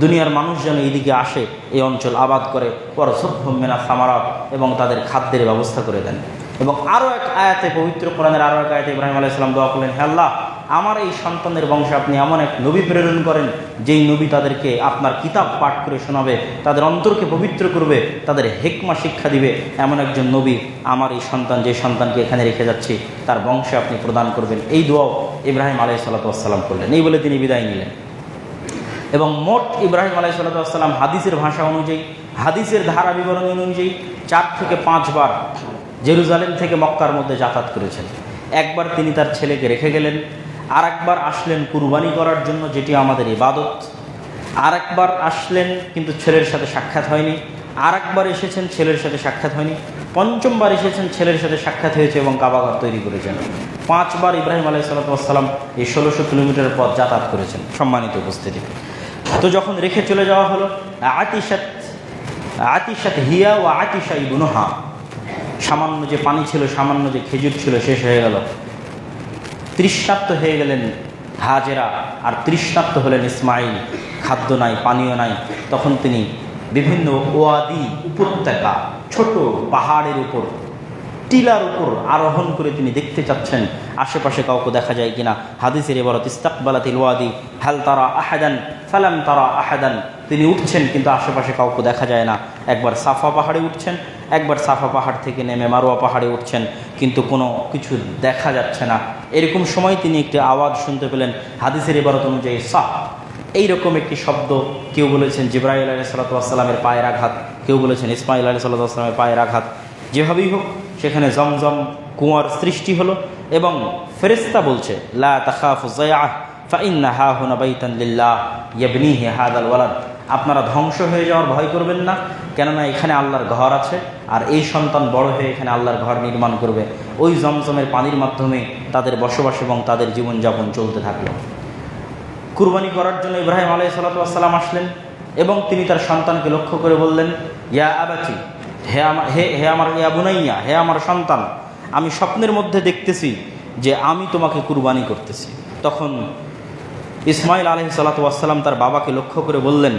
দুনিয়ার মানুষ যেন এইদিকে আসে, এই অঞ্চল আবাদ করে, ওয়ারযুকহুম মিনাস সামারাত, এবং তাদের খাদ্যের ব্যবস্থা করে দেন। এবং আরও এক আয়াতে, পবিত্র কোরআনের আরও এক আয়াতে ইব্রাহিম আলাইহিস সালাম দোয়া করলেন, হে আল্লাহ আমার এই সন্তানের বংশে আপনি এমন এক নবী প্রেরণ করেন যেই নবী তাদেরকে আপনার কিতাব পাঠ করে শোনাবে, তাদের অন্তরকে পবিত্র করবে, তাদের হিকমা শিক্ষা দিবে, এমন একজন নবী আমার এই সন্তান, যে সন্তানকে এখানে রেখে যাচ্ছি তার বংশে আপনি প্রদান করবেন। এই দোয়াও ইব্রাহিম আলাইহিস সালাতু ওয়াস সালাম করলেন। এই বলে তিনি বিদায় নিলেন। এবং মোট ইব্রাহিম আলাইহিস সালাতু ওয়াস সালাম হাদিসের ভাষা অনুযায়ী, হাদিসের ধারা বিবরণ অনুযায়ী 4 থেকে 5 বার জেরুজালেম থেকে মক্কার মধ্যে যাতায়াত করেছেন। একবার তিনি তার ছেলেকে রেখে গেলেন, আর একবার আসলেন কুরবানি করার জন্য, যেটি আমাদের ইবাদত, আর একবার আসলেন কিন্তু ছেলের সাথে সাক্ষাৎ হয়নি, আর একবার এসেছেন ছেলের সাথে সাক্ষাৎ হয়নি, পঞ্চমবার এসেছেন ছেলের সাথে সাক্ষাৎ হয়েছে এবং কাবাঘর তৈরি করেছেন। 5 বার ইব্রাহিম আলাইহিস সালাতু ওয়াস সালাম এই 1600 কিলোমিটার পথ যাতায়াত করেছেন। সম্মানিত উপস্থিতি, তো যখন রেখে চলে যাওয়া হলো, আতিশাত হিয়া ওয়া আতিশা ইবনুহা, সামান্য যে পানি ছিল, সামান্য যে খেজুর ছিল শেষ হয়ে গেল, তৃষ্ণার্ত হয়ে গেলেন হাজেরা, আর তৃষ্ণার্ত হলেন ইসমাইল, খাদ্য নাই, পানীয় নাই। তখন তিনি বিভিন্ন ওয়াদি, উপত্যকা, ছোট পাহাড়ের উপর, টিলার উপর আরোহণ করে তিনি দেখতে চাচ্ছেন আশেপাশে কাউকে দেখা যায় কিনা। হাদিসের ইবারত, ইস্তাকবালাতিল ওয়াদি হাল তারা আহাদান ফালাম তারা আহাদান, তিনি উঠছেন কিন্তু আশেপাশে কাউকে দেখা যায় না। একবার সাফা পাহাড়ে উঠছেন, একবার সাফা পাহাড় থেকে নেমে মারোয়া পাহাড়ে উঠছেন, কিন্তু কোনো কিছু দেখা যাচ্ছে না। এরকম সময় তিনি একটি আওয়াজ শুনতে পেলেন, হাদিসের ইবারত অনুযায়ী সাহ, এইরকম একটি শব্দ। কেউ বলেছেন জিবরাইল আলাইহিস সালাতু ওয়াস সালামের পায়ের আঘাত, কেউ বলেছেন ইসমাইল আলাইহিস সালাতু ওয়াস সালামের পায়ের আঘাত। যেভাবেই হোক সেখানে জমজম কুয়ার সৃষ্টি হলো এবং ফেরেশতা বলছে, লা তাখাফু যায়আহ ফাইন্না হাহুনা বাইতান লিল্লাহ ইয়াবনিহি হাযাল ওয়ালাদ, আপনারা ধ্বংস হয়ে যাওয়ার ভয় করবেন না, কেননা এখানে আল্লাহর ঘর আছে আর এই সন্তান বড় হয়ে এখানে আল্লাহর ঘর নির্মাণ করবে। ওই জমজমের পানির মাধ্যমে তাদের বসবাস এবং তাদের জীবনযাপন চলতে থাকলো। কুরবানি করার জন্য ইব্রাহিম আলাইহিস সালাতু ওয়াস সালাম আসলেন এবং তিনি তার সন্তানকে লক্ষ্য করে বললেন, ইয়া আবাতি, হে আমার ইয়া বুনাইয়া, হে আমার সন্তান, আমি স্বপ্নের মধ্যে দেখতেছি যে আমি তোমাকে কুরবানি করতেছি। তখন ইসমাইল আলাইহিস সালাতু ওয়াস সালাম তার বাবাকে লক্ষ্য করে বললেন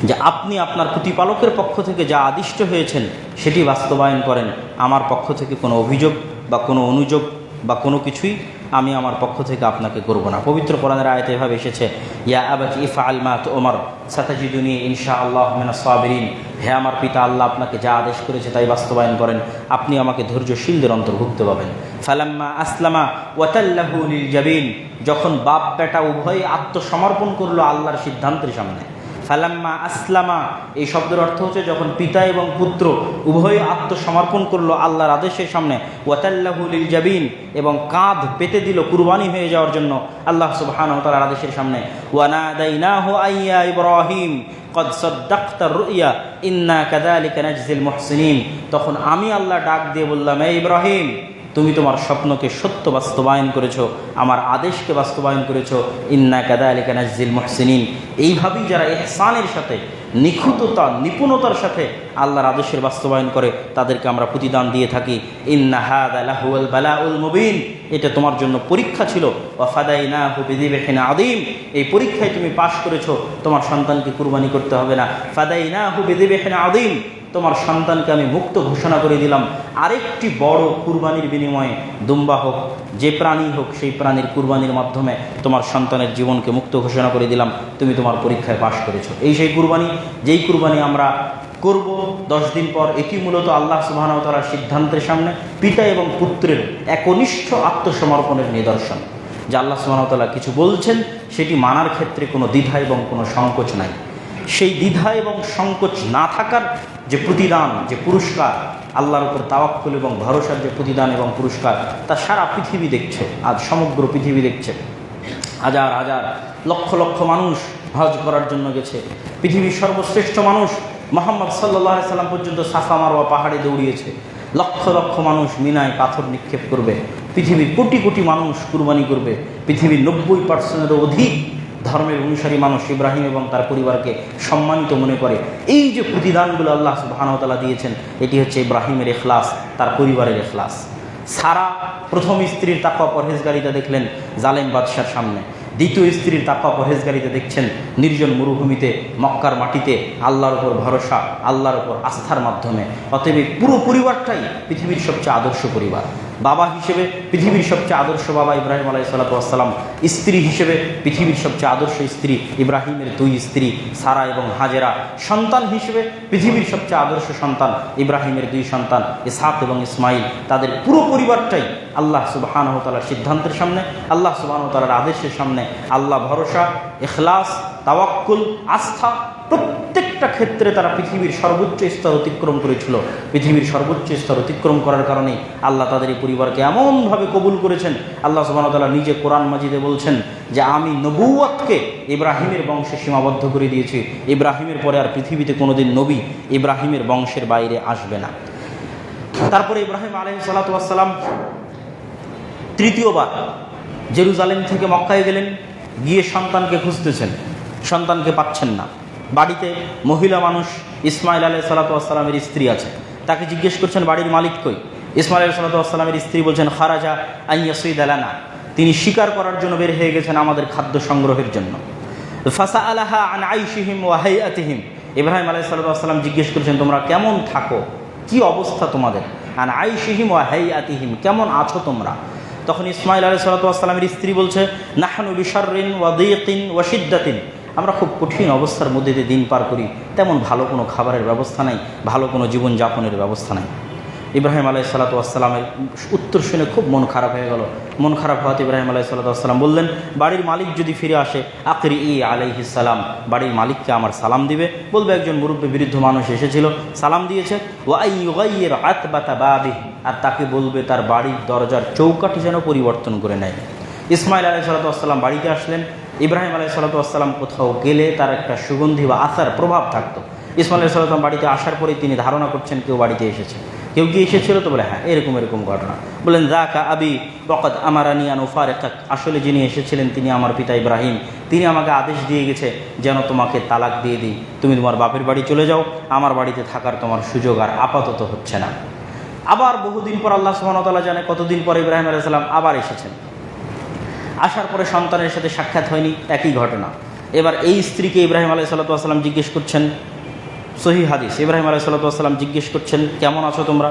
যে আপনি আপনার প্রতিপালকের পক্ষ থেকে যা আদিষ্ট হয়েছেন সেটি বাস্তবায়ন করেন, আমার পক্ষ থেকে কোনো অভিযোগ বা কোনো অনুযোগ বা কোনো কিছুই আমি আমার পক্ষ থেকে আপনাকে করব না। পবিত্র কোরআনের আয়াতে এভাবে এসেছে, ইয়া আবাতি ইফআল মা তু'মার সাতাজিদুনি ইনশাআল্লাহ মিনাস সাবিরিন, হে আমার পিতা, আল্লাহ আপনাকে যা আদেশ করেছে তাই বাস্তবায়ন করেন, আপনি আমাকে ধৈর্যশীলদের অন্তর্ভুক্ত পাবেন। ফালাম্মা আসলামা ওয়া তাল্লাহু লিল জাবিন, যখন বাপ বেটা উভয়ে আত্মসমর্পণ করলো আল্লাহর সিদ্ধান্তের সামনে। ফালাম্মা আসলামা এই শব্দের অর্থ হচ্ছে যখন পিতা এবং পুত্র উভয়ে আত্মসমর্পণ করলো আল্লাহর আদেশের সামনে। ওয়াতাল্লাহু লিল জাবিন, এবং কাঁধ পেতে দিল কুরবানি হয়ে যাওয়ার জন্য আল্লাহ সুবহানাহু ওয়া তাআলার আদেশের সামনে। ওয়ানাদাইনাহু আইয়া ইব্রাহিম কদ সাদ্দাকতা রুইয়া ইন্না কাযালিকা নাজজিল মুহসিনিন, তখন আমি আল্লাহ ডাক দিয়ে বললাম, হে ইব্রাহিম, তুমি তোমার স্বপ্নকে সত্য বাস্তবায়ন করেছো, আমার আদেশকে বাস্তবায়ন করেছো। ইন্না কাযালিকা নাজজিল মুহসিনিন, এইভাবেই যারা ইহসানের সাথে, নিখুঁততা, নিপুণতার সাথে আল্লাহর আদেশের বাস্তবায়ন করে তাদেরকে আমরা প্রতিদান দিয়ে থাকি। ইন্না হাযা লাহুল বালাউল মুবিন, এটা তোমার জন্য পরীক্ষা ছিল। ওয়া ফাদাইনাহু বিযিবহিন আযীম, এই পরীক্ষায় তুমি পাশ করেছো, তোমার সন্তানকে কুরবানি করতে হবে না। ফাদাইনাহু বিযিবহিন আযীম, তোমার সন্তানকে আমি মুক্ত ঘোষণা করে দিলাম আরেকটি বড় কুরবানির বিনিময়ে। দুম্বা হোক, যে প্রাণী হোক, সেই প্রাণীর কুরবানির মাধ্যমে তোমার সন্তানের জীবনকে মুক্ত ঘোষণা করে দিলাম, তুমি তোমার পরীক্ষায় পাশ করেছো। এই সেই কুরবানি, যেই কুরবানি আমরা করব 10 দিন পর। এটি মূলত আল্লাহ সুবহানাহু ওয়া তাআলার সিদ্ধান্তের সামনে পিতা এবং পুত্রের একনিষ্ঠ আত্মসমর্পণের নিদর্শন। যে আল্লাহ সুবহানাহু ওয়া তাআলা কিছু বলছেন, সেটি মানার ক্ষেত্রে কোনো দ্বিধা এবং কোনো সংকোচ নাই। সেই দ্বিধা এবং সংকোচ না থাকার যে প্রতিদান, যে পুরস্কার, আল্লাহর উপর তাওয়াক্কুল এবং ভরসার যে প্রতিদান এবং পুরস্কার, তা সারা পৃথিবী দেখছে। আজ সমগ্র পৃথিবী দেখছে। হাজার হাজার লক্ষ লক্ষ মানুষ হজ করার জন্য গেছে। পৃথিবীর সর্বশ্রেষ্ঠ মানুষ মুহাম্মদ সাল্লাল্লাহু আলাইহি সাল্লাম পর্যন্ত সাফা মারওয়া পাহাড়ে দৌড়িয়েছে। লক্ষ লক্ষ মানুষ মিনায় পাথর নিক্ষেপ করবে। পৃথিবীর কোটি কোটি মানুষ কুরবানি করবে। পৃথিবীর 90%-এরও অধিক ধর্মের অনুসারী মানুষ ইব্রাহিম এবং তার পরিবারকে সম্মানিত মনে করে। এই যে প্রতিদানগুলো আল্লাহ সুবহানাহু ওয়া তাআলা দিয়েছেন, এটি হচ্ছে ইব্রাহিমের ইখলাস, তার পরিবারের ইখলাস। সারা প্রথম স্ত্রীর তাকওয়া পরহেজগারিতা দেখলেন জালেম বাদশার সামনে। দ্বিতীয় স্ত্রীর তাকওয়া পরহেজগারিতা দেখছেন নির্জন মরুভূমিতে, মক্কার মাটিতে, আল্লাহর উপর ভরসা, আল্লাহর উপর আস্থার মাধ্যমে। অতএব পুরো পরিবারটাই পৃথিবীর সবচেয়ে আদর্শ পরিবার। বাবা হিসেবে পৃথিবীর সবচেয়ে আদর্শ বাবা ইব্রাহিম আলাইহিস সালাতু ওয়াস সালাম। স্ত্রী হিসেবে পৃথিবীর সবচেয়ে আদর্শ স্ত্রী ইব্রাহিমের 2 স্ত্রী সারা এবং হাজেরা। সন্তান হিসেবে পৃথিবীর সবচেয়ে আদর্শ সন্তান ইব্রাহিমের 2 সন্তান ইসহাক এবং ইসমাইল। তাদের পুরো পরিবারটাই আল্লাহ সুবহানাহু ওয়া তাআলার সিদ্ধান্তের সামনে, আল্লাহ সুবহানাহু ওয়া তাআলার আদেশের সামনে আল্লাহ ভরসা, ইখলাস, তাওয়াক্কুল, আস্থা, প্রত্যেকটা ক্ষেত্রে তারা পৃথিবীর সর্বোচ্চ স্তর অতিক্রম করেছিল। পৃথিবীর সর্বোচ্চ স্তর অতিক্রম করার কারণে আল্লাহ তাদের এই পরিবারকে এমনভাবে কবুল করেছেন। আল্লাহ সুবহানাহু ওয়া তাআলা নিজে কোরআন মাজিদে বলছেন যে আমি নবুয়তকে ইব্রাহিমের বংশে সীমাবদ্ধ করে দিয়েছি। ইব্রাহিমের পরে আর পৃথিবীতে কোনোদিন নবী ইব্রাহিমের বংশের বাইরে আসবে না। তারপরে ইব্রাহিম আলাইহিস সালাতু ওয়াস সালাম তৃতীয়বার জেরুজালেম থেকে মক্কায় গেলেন। গিয়ে সন্তানকে খুঁজতেছেন, সন্তানকে পাচ্ছেন না। বাড়িতে মহিলা মানুষ ইসমাইল আলাইহিস সালাতু ওয়াস সালামের স্ত্রী আছে, তাকে জিজ্ঞেস করছেন বাড়ির মালিক কই। ইসমাইল আলাইহিস সালাতু ওয়াস সালামের স্ত্রী বলছেন খারাজা আন ইয়াসিদ লানা, তিনি শিকার করার জন্য বের হয়ে গেছেন আমাদের খাদ্য সংগ্রহের জন্য। ফাসাআলাহা আন আইশিহিম ওয়া হাইআতিহিম, ইব্রাহিম আলাইহিস সালাতু ওয়াস সালাম জিজ্ঞেস করেছেন তোমরা কেমন থাকো, কি অবস্থা তোমাদের। আন আইশিহিম ওয়া হাইআতিহিম, কেমন আছো তোমরা। তখন ইসমাইল আলাইহিস সালাতু ওয়াস সালামের স্ত্রী বলছে নাহনু বিশাররিন ওয়া দীকিন ওয়া শিদ্দাতিন, আমরা খুব কঠিন অবস্থার মধ্যে দিয়ে দিন পার করি, তেমন ভালো কোনো খাবারের ব্যবস্থা নাই, ভালো কোনো জীবনযাপনের ব্যবস্থা নাই। ইব্রাহিম আলাইহিস সালাতু ওয়াস সালামের উত্তর শুনে খুব মন খারাপ হয়ে গেল। মন খারাপ হওয়াতে ইব্রাহিম আলাইহিস সালাতু ওয়াস সালাম বললেন বাড়ির মালিক যদি ফিরে আসে আকরি আলাইহিস সালাম, বাড়ির মালিককে আমার সালাম দিবে, বলবে একজন মুরব্বী বৃদ্ধ মানুষ এসেছিল, সালাম দিয়েছে। ওয়া আইয়ুগাইয়ির আতবাতা বাবিহি, আর তাকে বলবে তার বাড়ির দরজার চৌকাঠি যেন পরিবর্তন করে নেয়। ইসমাইল আলাইহিস সালাতু ওয়াস সালাম বাড়িতে আসলেন। ইব্রাহিম আলাইহিস সালাতু ওয়াস সালাম কোথাও গেলে তার একটা সুগন্ধি বা আসার প্রভাব থাকতো। ইসমাইল আলাইহিস সালাম বাড়িতে আসার পরেই তিনি ধারণা করছেন কেউ বাড়িতে এসেছে। কেউ কি এসেছিল? তো বলে হ্যাঁ, এরকম এরকম ঘটনা। বলেন যাকা আবি ওয়াকাদ আমারানি আন উফারিকাক, আসলে যিনি এসেছিলেন তিনি আমার পিতা ইব্রাহিম। তিনি আমাকে আদেশ দিয়ে গেছে যেন তোমাকে তালাক দিয়ে দিই, তুমি তোমার বাপের বাড়ি চলে যাও, আমার বাড়িতে থাকার তোমার সুযোগ আর আপাতত হচ্ছে না। আবার বহুদিন পর আল্লাহ সুবহানাহু ওয়া তাআলা জানে কতদিন পর ইব্রাহিম আলাইহিস সালাম আবার এসেছেন। আসার পরে সন্তানের সাথে সাক্ষাৎ হয়নি, একই ঘটনা। এবার এই স্ত্রীকে ইব্রাহিম আলাইহিস সালাতু ওয়াস সালাম জিজ্ঞেস করছেন, সহিহ হাদিস, ইব্রাহিম আলাইহিস সালাতু ওয়াস সালাম জিজ্ঞেস করছেন কেমন আছো তোমরা।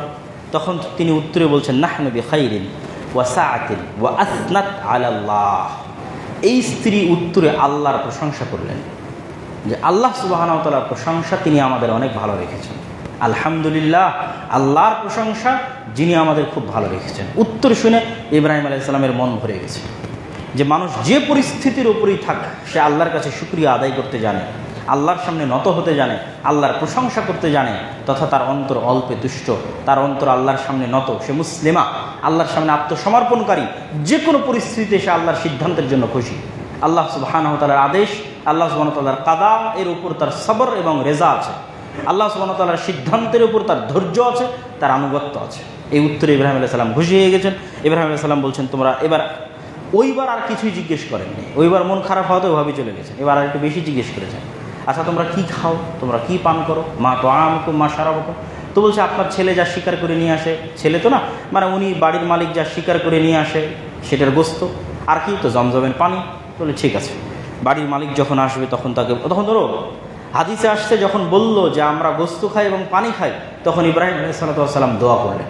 তখন তিনি উত্তরে বলছেন নাহনু বিখাইরিন ওয়া সাআতিন ওয়া আসনাত আলাল্লাহ, এই স্ত্রী উত্তরে আল্লাহর প্রশংসা করলেন যে আল্লাহ সুবহানাহু ওয়া তাআলার প্রশংসা, তিনি আমাদের অনেক ভালো রেখেছেন। আলহামদুলিল্লাহ, আল্লাহর প্রশংসা যিনি আমাদের খুব ভালো রেখেছেন। উত্তর শুনে ইব্রাহিম আলাইহিস সালামের মন ভরে গেছে যে মানুষ যে পরিস্থিতির উপরেই থাক, সে আল্লাহর কাছে শুকরিয়া আদায় করতে জানে, আল্লাহর সামনে নত হতে জানে, আল্লাহর প্রশংসা করতে জানে, তথা তার অন্তর অল্পে তুষ্ট, তার অন্তর আল্লাহর সামনে নত, সে মুসলিমা, আল্লাহর সামনে আত্মসমর্পণকারী, যে কোনো পরিস্থিতিতে সে আল্লাহর সিদ্ধান্তের জন্য খুশি। আল্লাহ সুবহানাহু ওয়া তাআলার আদেশ, আল্লাহ সুবহানাহু ওয়া তাআলার কাদা, এর উপর তার সবর এবং রেজা আছে। আল্লাহ সুবহানাহু ওয়া তাআলার সিদ্ধান্তের উপর তার ধৈর্য আছে, তার আনুগত্য আছে। এই উত্তরে ইব্রাহিম আলাইহিস সালাম খুশি হয়ে গেছেন। ইব্রাহিম আলাইহিস সালাম বলছেন, তোমরা এবার, ওইবার আর কিছুই জিজ্ঞেস করেননি, ওইবার মন খারাপ হওয়াতে ওভাবেই চলে গেছে। এবার আর একটু বেশি জিজ্ঞেস করেছেন, আচ্ছা তোমরা কি খাও, তোমরা কি পান করো, মা তো আমকুম মা শারাবকুম। তো বলছে, আপনার ছেলে যা শিকার করে নিয়ে আসে, ছেলে তো না, মানে উনি বাড়ির মালিক যা শিকার করে নিয়ে আসে সেটার গোস্ত, আর কি তো জমজমের পানি। বলে ঠিক আছে, বাড়ির মালিক যখন আসবে তখন তাকে, তখন ধরো হাদিসে আসছে যখন বলল যে আমরা গোস্ত খাই এবং পানি খাই, তখন ইব্রাহিম আলাইহিস সালাম দোয়া করলেন,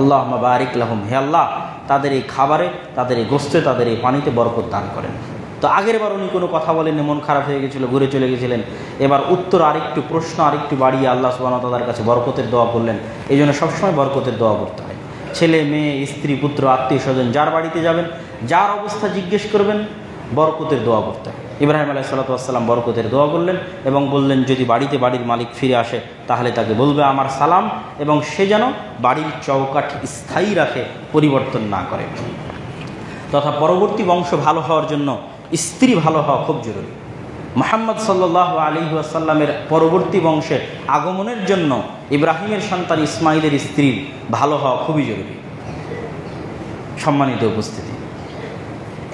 আল্লাহুম্মা বারিক লাহুম, হে আল্লাহ তাদের এই খাবারে, তাদের এই গোস্তে, তাদের এই পানিতে বরকত দান করেন। তো আগের বার উনি কোনো কথা বলেননি, মন খারাপ হয়ে গেছিলো, ঘুরে চলে গেছিলেন। এবার উত্তর আরেকটু, প্রশ্ন আরেকটু বাড়িয়ে আল্লাহ সুবহানাহু ওয়া তাআলার কাছে বরকতের দোয়া করলেন। এই জন্য সবসময় বরকতের দোয়া করতে হয়। ছেলে মেয়ে, স্ত্রী, পুত্র, আত্মীয় স্বজন যার বাড়িতে যাবেন, যার অবস্থা জিজ্ঞেস করবেন, বরকতের দোয়া করতে হয়। ইব্রাহিম আলাইহিস সালাম বরকতের দোয়া করলেন এবং বললেন, যদি বাড়িতে বাড়ির মালিক ফিরে আসে তাহলে তাকে বলবে আমার সালাম, এবং সে যেন বাড়ির চৌকাঠ স্থায়ী রাখে, পরিবর্তন না করে। তথা পরবর্তী বংশ ভালো হওয়ার জন্য স্ত্রী ভালো হওয়া খুব জরুরি। মুহাম্মদ সাল্লাল্লাহু আলাইহি ওয়াসাল্লামের পরবর্তী বংশের আগমনের জন্য ইব্রাহিমের সন্তান ইসমাইলের স্ত্রীর ভালো হওয়া খুবই জরুরি। সম্মানিত উপস্থিতি,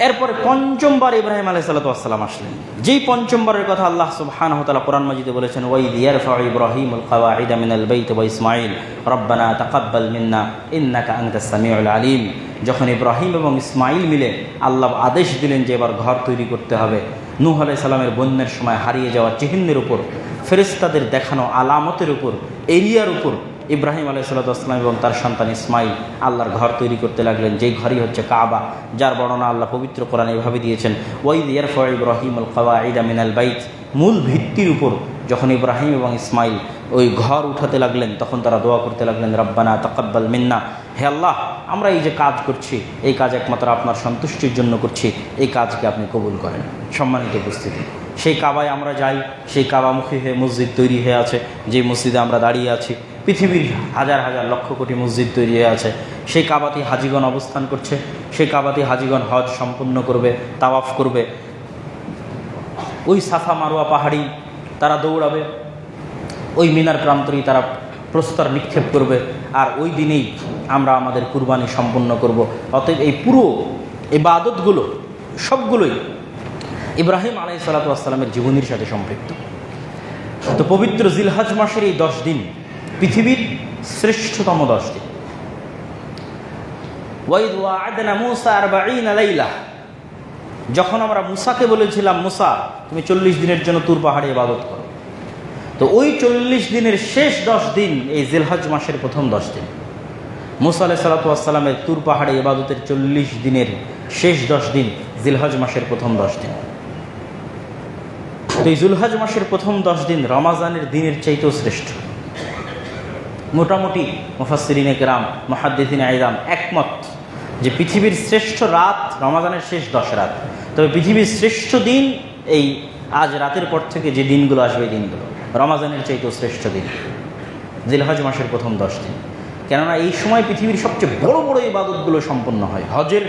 এরপরে পঞ্চমবার ইব্রাহিম আলাইহিস সালাম আসলেন। যেই পঞ্চমবারের কথা আল্লাহ সুবহানাহু ওয়া তাআলা কোরআন মাজিদে বলেছেন, ওয়াইদ ইয়ারফাউ ইব্রাহিমুল কাওয়াইদা মিনাল বাইত ওয়া ইসমাঈল রব্বানা তাকাব্বাল মিন্না ইন্নাকা আনতাস সামিউল আলিম। যখন ইব্রাহিম এবং ইসমাইল মিলে আল্লাহ আদেশ দিলেন যে এবার ঘর তৈরি করতে হবে, নূহ আলাইহিস সালামের বন্যার সময় হারিয়ে যাওয়া চিহ্নের উপর, ফেরেশতাদের দেখানো আলামতের উপর, এরিয়ার উপর ইব্রাহিম আলাইহিস সালাম এবং তার সন্তান ইসমাইল আল্লাহর ঘর তৈরি করতে লাগলেন, যেই ঘরই হচ্ছে কাবা, যার বর্ণনা আল্লাহ পবিত্র কোরআনে এভাবে দিয়েছেন, ওয়াইদ ইয়ারফাউ ইব্রাহিমুল কাওয়াইদা মিনাল বাইত। মূল ভিত্তির উপর যখন ইব্রাহিম এবং ইসমাইল ওই ঘর উঠাতে লাগলেন, তখন তারা দোয়া করতে লাগলেন, রব্বানা তাকাব্বাল মিন্না, হে আল্লাহ আমরা এই যে কাজ করছি, এই কাজ একমাত্র আপনার সন্তুষ্টির জন্য করছি, এই কাজকে আপনি কবুল করেন। সম্মানিত উপস্থিতি, সেই কাবায় আমরা যাই, সেই কাবামুখী হয়ে মসজিদ তৈরি হয়ে আছে, যে মসজিদে আমরা দাঁড়িয়ে আছি। পৃথিবীর হাজার হাজার লক্ষ কোটি মসজিদ তৈরি হয়ে আছে, সেই কাবাতে হাজিগণ অবস্থান করছে, সেই কাবাতে হাজিগণ হজ সম্পূর্ণ করবে, তাওয়াফ করবে। ওই সাফা মারোয়া পাহাড়ি তারা দৌড়াবে, ওই মিনার প্রান্তরেই তারা প্রস্তর নিক্ষেপ করবে, আর ওই দিনেই আমরা আমাদের কুরবানি সম্পন্ন করব। অতএব এই পুরো ইবাদতগুলো সবগুলোই ইব্রাহিম আলাইহিস সালামের জীবনীর সাথে সম্পৃক্ত। তো পবিত্র জিলহজ মাসের এই 10 দিন পৃথিবীর শ্রেষ্ঠতম 10 দিন। ওয়াইদ ওয়া'আদনা মূসা 40 লাইলা, যখন আমরা মুসাকে বলেছিলাম, মুসা তুমি 40 দিনের জন্য তুর পাহাড়ে ইবাদত করো, তো ওই 40 দিনের শেষ 10 দিন এই জিলহজ মাসের প্রথম 10 দিন। মুসা আলাইহিস সালামের তুর পাহাড়ে ইবাদতের 40 দিনের শেষ 10 দিন জিলহজ মাসের প্রথম 10 দিন। তো এই জিলহজ মাসের প্রথম 10 দিন রমাজানের দিনের চাইতেও শ্রেষ্ঠ। মোটামুটি মুফাসসিরিনে কেরাম, মুহাদ্দিসিনে আইজাম একমত যে পৃথিবীর শ্রেষ্ঠ রাত রমাজানের শেষ 10 রাত। তবে পৃথিবীর শ্রেষ্ঠ দিন এই আজ রাতের পর থেকে যে দিনগুলো আসবে, এই দিনগুলো রমাজানের চাইতেও শ্রেষ্ঠ দিন জিলহজ মাসের প্রথম 10 দিন। কেননা এই সময় পৃথিবীর সবচেয়ে বড় বড় ইবাদতগুলো সম্পন্ন হয়, হজের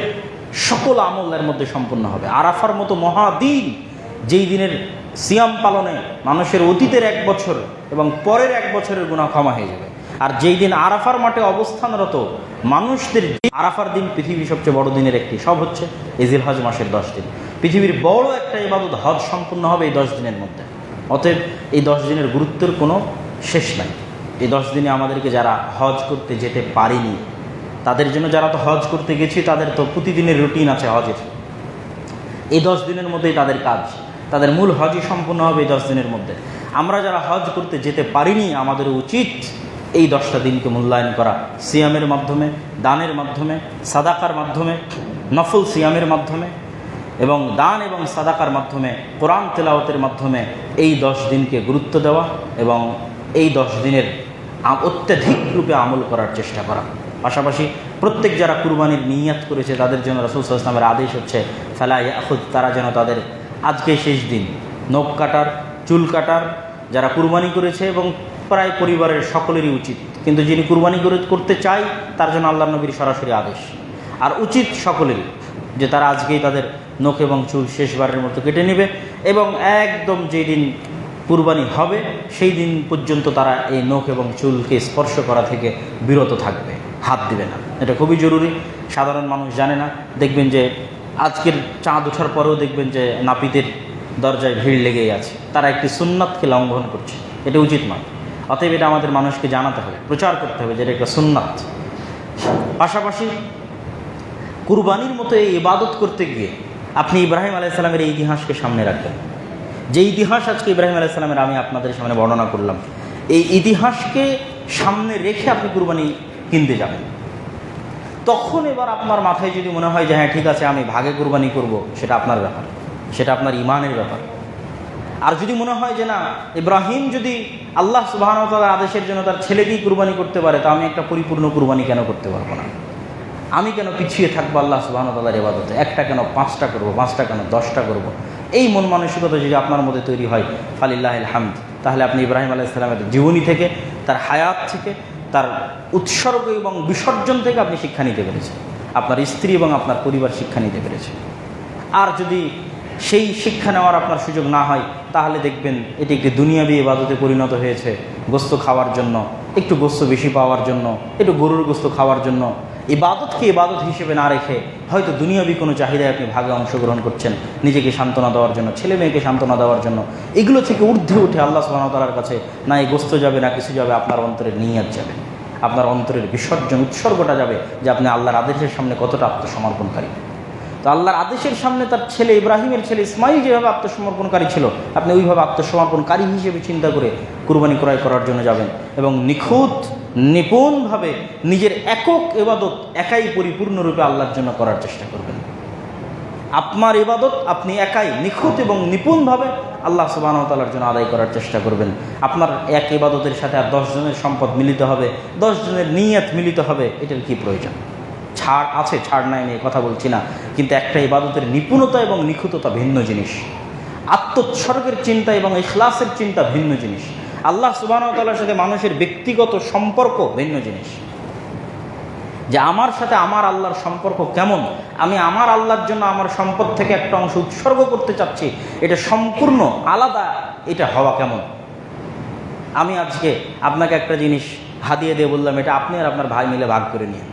সকল আমলের মধ্যে সম্পন্ন হবে। আরাফার মতো মহাদিন, যেই দিনের সিয়াম পালনে মানুষের অতীতের 1 বছর এবং পরের 1 বছরের গুনাহ ক্ষমা হয়ে যাবে। আর যেই দিন আরাফার মাঠে অবস্থানরত মানুষদের, আরাফার দিন পৃথিবীর সবচেয়ে বড় দিনের একটি, সব হচ্ছে এই জিলহজ মাসের 10 দিন। পৃথিবীর বড় একটা ইবাদত হজ সম্পূর্ণ হবে এই 10 দিনের মধ্যে। অতএব এই 10 দিনের গুরুত্বের কোনো শেষ নাই। এই 10 দিনে আমাদেরকে যারা হজ করতে যেতে পারিনি তাদের জন্য, যারা তো হজ করতে গেছি তাদের তো প্রতিদিনের রুটিন আছে হজের, এই 10 দিনের মধ্যেই তাদের কাজ, তাদের মূল হজই সম্পূর্ণ হবে এই 10 দিনের মধ্যে। আমরা যারা হজ করতে যেতে পারিনি আমাদের উচিত এই 10টা দিনকে মূল্যায়ন করা, সিয়ামের মাধ্যমে, দানের মাধ্যমে, সাদাকার মাধ্যমে, নফল সিয়ামের মাধ্যমে এবং দান এবং সাদাকার মাধ্যমে, কোরআন তেলাওয়াতের মাধ্যমে এই 10 দিনকে গুরুত্ব দেওয়া এবং এই 10 দিনের অত্যাধিক রূপে আমল করার চেষ্টা করা। পাশাপাশি প্রত্যেক যারা কুরবানির নিয়াত করেছে তাদের জন্য রাসূল সাল্লাল্লাহু আলাইহি ওয়াসাল্লামের আদেশ হচ্ছে ফালা ইয়াখুদ, তারা যেন তাদের আজকে শেষ দিন নখ কাটার, চুল কাটার, যারা কুরবানি করেছে এবং প্রায় পরিবারের সকলেরই উচিত, কিন্তু যিনি কুরবানি করতে চায় তার জন্য আল্লাহর নবীর সরাসরি আদেশ, আর উচিত সকলেরই যে তারা আজকেই তাদের নখ এবং চুল শেষবারের মতো কেটে নেবে এবং একদম যেই দিন কুরবানি হবে সেই দিন পর্যন্ত তারা এই নখ এবং চুলকে স্পর্শ করা থেকে বিরত থাকবে, হাত দিবে না। এটা খুবই জরুরি। সাধারণ মানুষ জানে না, দেখবেন যে আজকের চাঁদ ওঠার পরেও দেখবেন যে নাপিতের দরজায় ভিড় লেগেই আছে, তারা একটি সুন্নাতকে লঙ্ঘন করছে, এটা উচিত নয়। অতএব এটা আমাদের মানুষকে জানাতে হবে, প্রচার করতে হবে যে এটা একটা সুন্নাত। পাশাপাশি কুরবানির মতো এই ইবাদত করতে গিয়ে আপনি ইব্রাহিম আলাইহিস সালামের এই ইতিহাসকে সামনে রাখবেন। যে ইতিহাস আজকে ইব্রাহিম আলাইহিস সালামের আমি আপনাদের সামনে বর্ণনা করলাম, এই ইতিহাসকে সামনে রেখে আপনি কুরবানি কিনতে যাবেন। তখন এবার আপনার মাথায় যদি মনে হয় যে হ্যাঁ ঠিক আছে আমি ভাগে কুরবানি করব, সেটা আপনার ব্যাপার, সেটা আপনার ইমানের ব্যাপার। আর যদি মনে হয় যে না, ইব্রাহিম যদি আল্লাহ সুবহানাহু ওয়া তাআলার আদেশের জন্য তার ছেলেকেই কুরবানি করতে পারে, তা আমি একটা পরিপূর্ণ কুরবানি কেন করতে পারবো না? আমি কেন পিছিয়ে থাকবো আল্লাহ সুবহানাহু ওয়া তাআলার ইবাদতে? একটা কেন 5টা করবো, 5টা কেন 10টা করবো? এই মন মানসিকতা যদি আপনার মধ্যে তৈরি হয়, ফালিল্লাহিল হামদ, তাহলে আপনি ইব্রাহিম আলাইহিস সালামের জীবনী থেকে, তার হায়াত থেকে, তার উৎসর্গ এবং বিসর্জন থেকে আপনি শিক্ষা নিতে পেরেছেন, আপনার স্ত্রী এবং আপনার পরিবার শিক্ষা নিতে পেরেছে। আর যদি সেই শিক্ষা নেওয়ার আপনার সুযোগ না হয়, তাহলে দেখবেন এটি একটি দুনিয়াবি ইবাদতে পরিণত হয়েছে। গোস্ত খাওয়ার জন্য, একটু গোস্ত বেশি পাওয়ার জন্য, একটু গরুর গোস্ত খাওয়ার জন্য ইবাদতকে ইবাদত হিসেবে না রেখে হয়তো দুনিয়াবি কোনো চাহিদায় আপনি ভাগে অংশগ্রহণ করছেন, নিজেকে সান্ত্বনা দেওয়ার জন্য, ছেলে মেয়েকে সান্ত্বনা দেওয়ার জন্য। এগুলো থেকে ঊর্ধ্বে উঠে আল্লাহ সুবহানাহু ওয়া তাআলার কাছে না এই গোস্ত যাবে, না কিছু যাবে, আপনার অন্তরের নিয়াত যাবে, আপনার অন্তরের বিসর্জন, উৎসর্গটা যাবে যে আপনি আল্লাহর আদেশের সামনে কতটা আত্মসমর্পণকারী। তো আল্লাহর আদেশের সামনে তার ছেলে ইব্রাহিমের ছেলে ইসমাইল যেভাবে আত্মসমর্পণকারী ছিল, আপনি ওইভাবে আত্মসমর্পণকারী হিসেবে চিন্তা করে কুরবানি ক্রয় করার জন্য যাবেন এবং নিখুঁত নিপুণভাবে নিজের একক ইবাদত একাই পরিপূর্ণরূপে আল্লাহর জন্য করার চেষ্টা করবেন। আপনার ইবাদত আপনি একাই নিখুঁত এবং নিপুণভাবে আল্লাহ সুবহানাহু ওয়া তাআলার জন্য আদায় করার চেষ্টা করবেন। আপনার এক ইবাদতের সাথে আর 10 জনের সম্পদ মিলিত হবে, 10 জনের নিয়ত মিলিত হবে, এটার কি প্রয়োজন? ছাড় আছে, ছাড় নাই, নিয়ে কথা বলছি না, কিন্তু একটা ইবাদতের নিপুণতা এবং নিখুঁততা ভিন্ন জিনিস, আত্মোৎসর্গের চিন্তা এবং ইখলাসের চিন্তা ভিন্ন জিনিস, আল্লাহ সুবহানাহু ওয়া তাআলার সাথে মানুষের ব্যক্তিগত সম্পর্ক ভিন্ন জিনিস। যে আমার সাথে আমার আল্লাহর সম্পর্ক কেমন, আমি আমার আল্লাহর জন্য আমার সম্পদ থেকে একটা অংশ উৎসর্গ করতে চাচ্ছি, এটা সম্পূর্ণ আলাদা। এটা হওয়া কেমন? আমি আজকে আপনাকে একটা জিনিস হাদিয়া দিয়ে বললাম, এটা আপনি আর আপনার ভাই মিলে ভাগ করে নিন,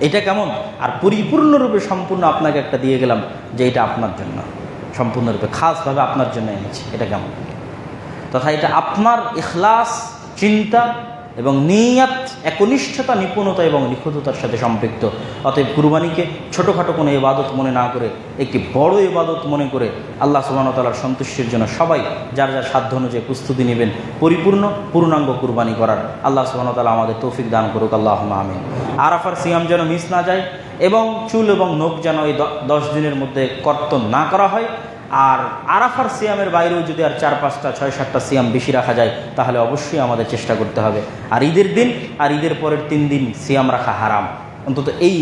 এটা কেমন? আর পরিপূর্ণরূপে সম্পূর্ণ আপনাকে একটা দিয়ে গেলাম যে এটা আপনার জন্য, সম্পূর্ণরূপে খাসভাবে আপনার জন্য এনেছি, এটা কেমন? তথা এটা আপনার ইখলাস, চিন্তা এবং নিয়াত, একনিষ্ঠতা, নিপুণতা এবং নিখুঁততার সাথে সম্পৃক্ত। অতএব কুরবানিকে ছোটোখাটো কোনো ইবাদত মনে না করে একটি বড় ইবাদত মনে করে আল্লাহ সুবহানাহু ওয়া তাআলার সন্তুষ্টির জন্য সবাই যার যার সাধ্য অনুযায়ী প্রস্তুতি নেবেন পূর্ণাঙ্গ কুরবানি করার। আল্লাহ সুবহানাহু ওয়া তাআলা আমাদের তৌফিক দান করুক, আল্লাহুম্মা আমিন। আরাফার সিয়াম যেন মিস না যায় এবং চুল এবং নখ যেন এই 10 দিনের মধ্যে কর্তন না করা হয়। আর আরাফার সিয়ামের বাইরেও যদি আর 4, 5টা, 6, 7টা সিয়াম বেশি রাখা যায় তাহলে অবশ্যই আমাদের চেষ্টা করতে হবে। আর ঈদের দিন আর ঈদের পরের 3 দিন সিয়াম রাখা হারাম, অন্তত এই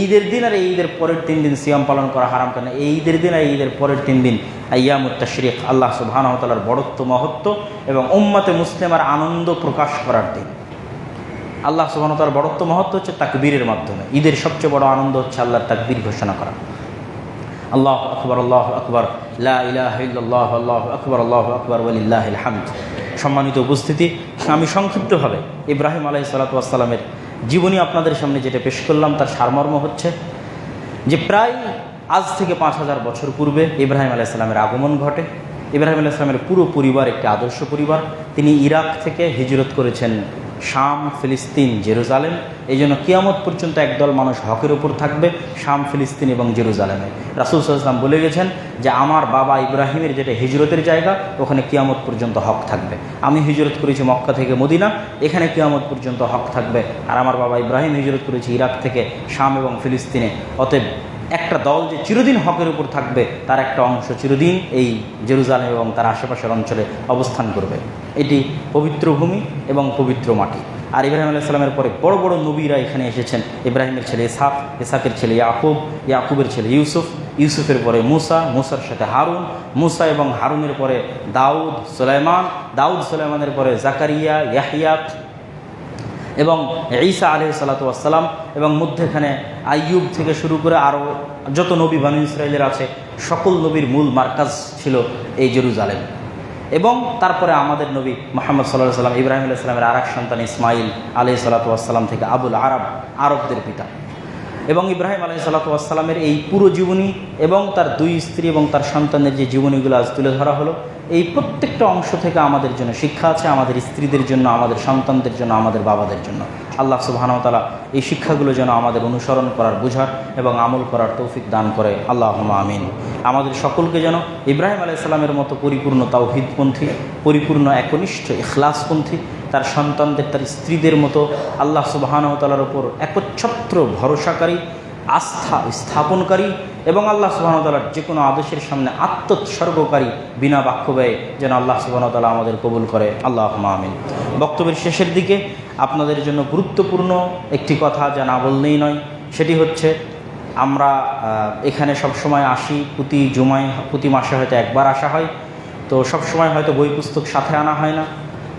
ঈদের দিন আর এই ঈদের পরের 3 দিন সিয়াম পালন করা হারাম। কেন? এই ঈদের দিন আর ঈদের পরের 3 দিন আইয়ামুত তাশরিক, আল্লাহ সুবহানাহু ওয়া তাআলার বড়ত্ব, মহত্ব এবং উম্মতে মুসলিমার আনন্দ প্রকাশ করার দিন। আল্লাহ সুবহানাহু ওয়া তাআলার বড়ত্ব, মহত্ব হচ্ছে তাকবীরের মাধ্যমে। ঈদের সবচেয়ে বড় আনন্দ হচ্ছে আল্লাহর তাকবীর ঘোষণা করা। আল্লাহু আকবার, আল্লাহু আকবার, লা ইলাহা ইল্লাল্লাহ, আল্লাহু আকবার, আল্লাহু আকবার, ওয়ালিল্লাহিল হামদ। সম্মানিত উপস্থিতি, আমি সংক্ষিপ্তভাবে ইব্রাহিম আলাইহিস সালাতু ওয়াস সালামের জীবনী আপনাদের সামনে যেটা পেশ করলাম তার সারমর্ম হচ্ছে যে প্রায় আজ থেকে 5000 বছর পূর্বে ইব্রাহিম আলাইহিস সালামের আগমন ঘটে। ইব্রাহিম আলাইহিস সালামের পুরো পরিবার একটি আদর্শ পরিবার। তিনি ইরাক থেকে হিজরত করেছেন শাম, ফিলিস্তিন, জেরুজালেম। এই জন্য কিয়ামত পর্যন্ত একদল মানুষ হকের ওপর থাকবে, শাম, ফিলিস্তিন এবং জেরুজালেমে। রাসূল সাল্লাল্লাহু আলাইহি ওয়াসাল্লাম বলে গেছেন যে আমার বাবা ইব্রাহিমের যেটা হিজরতের জায়গা, ওখানে কিয়ামত পর্যন্ত হক থাকবে। আমি হিজরত করেছি মক্কা থেকে মদিনা, এখানে কিয়ামত পর্যন্ত হক থাকবে। আর আমার বাবা ইব্রাহিম হিজরত করেছে ইরাক থেকে শাম এবং ফিলিস্তিনে। অতএব একটা দল যে চিরদিন হকের উপর থাকবে, তার একটা অংশ চিরদিন এই জেরুজালেম এবং তার আশেপাশের অঞ্চলে অবস্থান করবে। এটি পবিত্র ভূমি এবং পবিত্র মাটি। আর ইব্রাহিম আলাইহিস সালামের পরে বড় বড় নবীরা এখানে এসেছেন। ইব্রাহিমের ছেলে ইসহাক, ইসহাকের ছেলে ইয়াকুব, ইয়াকুবের ছেলে ইউসুফ, ইউসুফের পরে মুসা, মুসার সাথে হারুন, মুসা এবং হারুনের পরে দাউদ, সুলাইমান, দাউদ সুলাইমানের পরে জাকারিয়া, ইয়াহইয়া এবং ঈসা আলাইহিস সালাতু ওয়াস সালাম, এবং মধ্যেখানে আইয়ুব থেকে শুরু করে আরও যত নবী বনী ইসরাইলের আছে, সকল নবীর মূল মার্কাজ ছিল এই জেরুজালেম। এবং তারপরে আমাদের নবী মুহাম্মদ সাল্লাল্লাহু আলাইহি ওয়াসাল্লাম, ইব্রাহিম আলাইহিস সালামের আরেক সন্তান ইসমাইল আলাইহিস সালাতু ওয়াস সালাম থেকে আবুল আরব, আরবদের পিতা। এবং ইব্রাহিম আলাইহিস সালাতু ওয়াস সালামের এই পুরো জীবনী এবং তার দুই স্ত্রী এবং তার সন্তানের যে জীবনীগুলো আজ তুলে ধরা হলো, এই প্রত্যেকটা অংশ থেকে আমাদের জন্য শিক্ষা আছে, আমাদের স্ত্রীদের জন্য, আমাদের সন্তানদের জন্য, আমাদের বাবাদের জন্য। আল্লাহ সুবহানাহু ওয়া তাআলা এই শিক্ষাগুলো যেন আমাদের অনুসরণ করার, বোঝার এবং আমল করার তৌফিক দান করে। আল্লাহুম্মা আমিন। আমাদের সকলকে যেন ইব্রাহিম আলাইহিস সালামের মতো পরিপূর্ণ তাওহীদপন্থী, পরিপূর্ণ একনিষ্ঠ ইখলাসপন্থী, তার সন্তানদের, তার স্ত্রীদের মতো আল্লাহ সুবহানাহু ওয়া তাআলার উপর একচ্ছত্র ভরসাকারী, আস্থা স্থাপনকারী এবং আল্লাহ সুবহানাহু ওয়া তাআলার যে কোনো আদেশের সামনে আত্মোৎসর্গকারী, বিনা বাক্য ব্যয়ে যেন আল্লাহ সুবহানাহু ওয়া তাআলা আমাদের কবুল করে। আল্লাহুম্মা আমিন। বক্তব্যের শেষের দিকে আপনাদের জন্য গুরুত্বপূর্ণ একটি কথা যা না বললেই নয়, সেটি হচ্ছে আমরা এখানে সবসময় আসি, প্রতি জুমায়, প্রতি মাসে হয়তো একবার আসা হয়, তো সবসময় হয়তো বই পুস্তক সাথে আনা হয় না।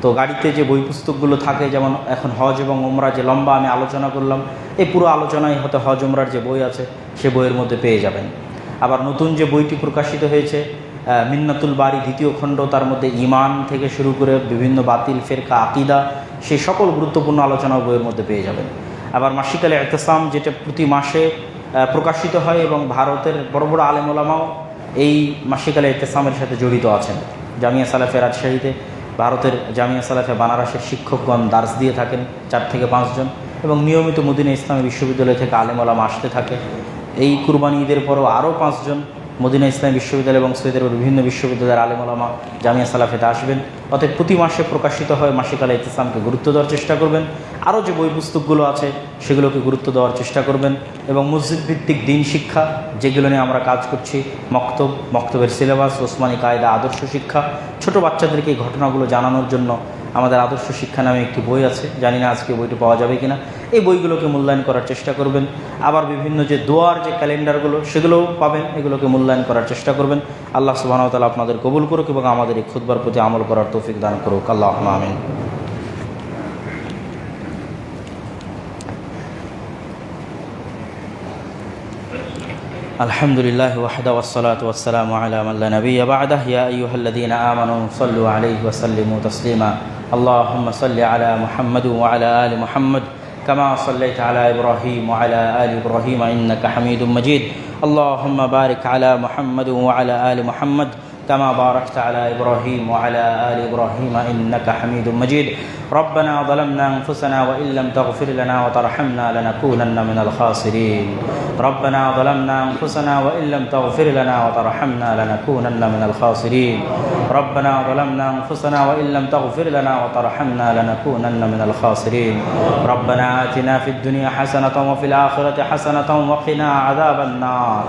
তো গাড়িতে যে বই পুস্তকগুলো থাকে, যেমন এখন হজ এবং উমরা যে লম্বা আমি আলোচনা করলাম, এই পুরো আলোচনায় হয়তো হজ উমরার যে বই আছে সে বইয়ের মধ্যে পেয়ে যাবেন। আবার নতুন যে বইটি প্রকাশিত হয়েছে মিন্নাতুল বারি দ্বিতীয় খণ্ড, তার মধ্যে ঈমান থেকে শুরু করে বিভিন্ন বাতিল ফেরকা, আকিদা, সেই সকল গুরুত্বপূর্ণ আলোচনাও বইয়ের মধ্যে পেয়ে যাবেন। আবার মাসিক আল ইতিসাম, যেটা প্রতি মাসে প্রকাশিত হয় এবং ভারতের বড় বড় আলেম ওলামাও এই মাসিক আল ইতিসামের সাথে জড়িত আছেন। জামিয়া সালাফে রাজশাহীতে, ভারতের জামিয়া সালাফে বানারসের শিক্ষকগণ দার্স দিয়ে থাকেন 4 থেকে 5 জন, এবং নিয়মিত মদিনা ইসলামী বিশ্ববিদ্যালয় থেকে আলেম ওলামা আসতে থাকে। এই কুরবানি ঈদের পরও আরও 5 জন মদিনা ইসলামী বিশ্ববিদ্যালয় এবং সৌদির বিভিন্ন বিশ্ববিদ্যালয়ের আলেম ওলামা জামিয়া সালাফেতে আসবেন। অতএব প্রতি মাসে প্রকাশিত হয় মাসিক আল ইতিসামকে গুরুত্ব দেওয়ার চেষ্টা করবেন। আরও যে বই পুস্তকগুলো আছে সেগুলোকে গুরুত্ব দেওয়ার চেষ্টা করবেন। এবং মসজিদ ভিত্তিক দিন শিক্ষা, যেগুলো নিয়ে আমরা কাজ করছি, মক্তবের সিলেবাস, ওসমানী কায়দা, আদর্শ শিক্ষা, ছোট বাচ্চাদেরকে এই ঘটনাগুলো জানানোর জন্য আমাদের আদর্শ শিক্ষা নামে একটি বই আছে। জানি না আজকে বইটি পাওয়া যাবে কিনা। এই বইগুলোকে মূল্যায়ন করার চেষ্টা করবেন। আবার বিভিন্ন যে দোয়ার যে ক্যালেন্ডারগুলো সেগুলোও পাবেন, এগুলোকে মূল্যায়ন করার চেষ্টা করবেন। আল্লাহ সুবহানাহু ওয়া তাআলা আপনাদের কবুল করুক এবং আমাদের এই খুতবার প্রতি আমল করার তৌফিক দান করুক। আল্লাহুম্মা আমিন। আলহামদুলিল্লাহ ওয়াহদা ওয়াসসালাতু ওয়াসসালামু আলা মান লা নাবিয়্যা বা'দাহু ইয়া আইয়ুহাল্লাযীনা আমানু সাল্লু আলাইহি ওয়া সাল্লিমু তাসলিমা। আল্লাহুম্মা সাল্লি আলা মুহাম্মাদ ওয়া আলা আলি মুহাম্মাদ কামা সাল্লাইতা আলা ইব্রাহিম ওয়া আলা আলি ইব্রাহিম ইন্নাকা হামিদুম মাজিদ। আল্লাহুম্মা বারিক আলা মুহাম্মাদ ওয়া আলা আলি মুহাম্মাদ كما باركت على إبراهيم وعلى آل إبراهيم إنك حميد مجيد. ربنا ظلمنا أنفسنا وإن لم تغفر لنا وترحمنا لنكونن من الخاسرين. ربنا ظلمنا أنفسنا وإن لم تغفر لنا وترحمنا لنكونن من الخاسرين. ربنا ظلمنا أنفسنا وإن لم تغفر لنا وترحمنا لنكونن من الخاسرين. ربنا آتنا في الدنيا حسنة وفي الآخرة حسنة وقنا عذاب النار.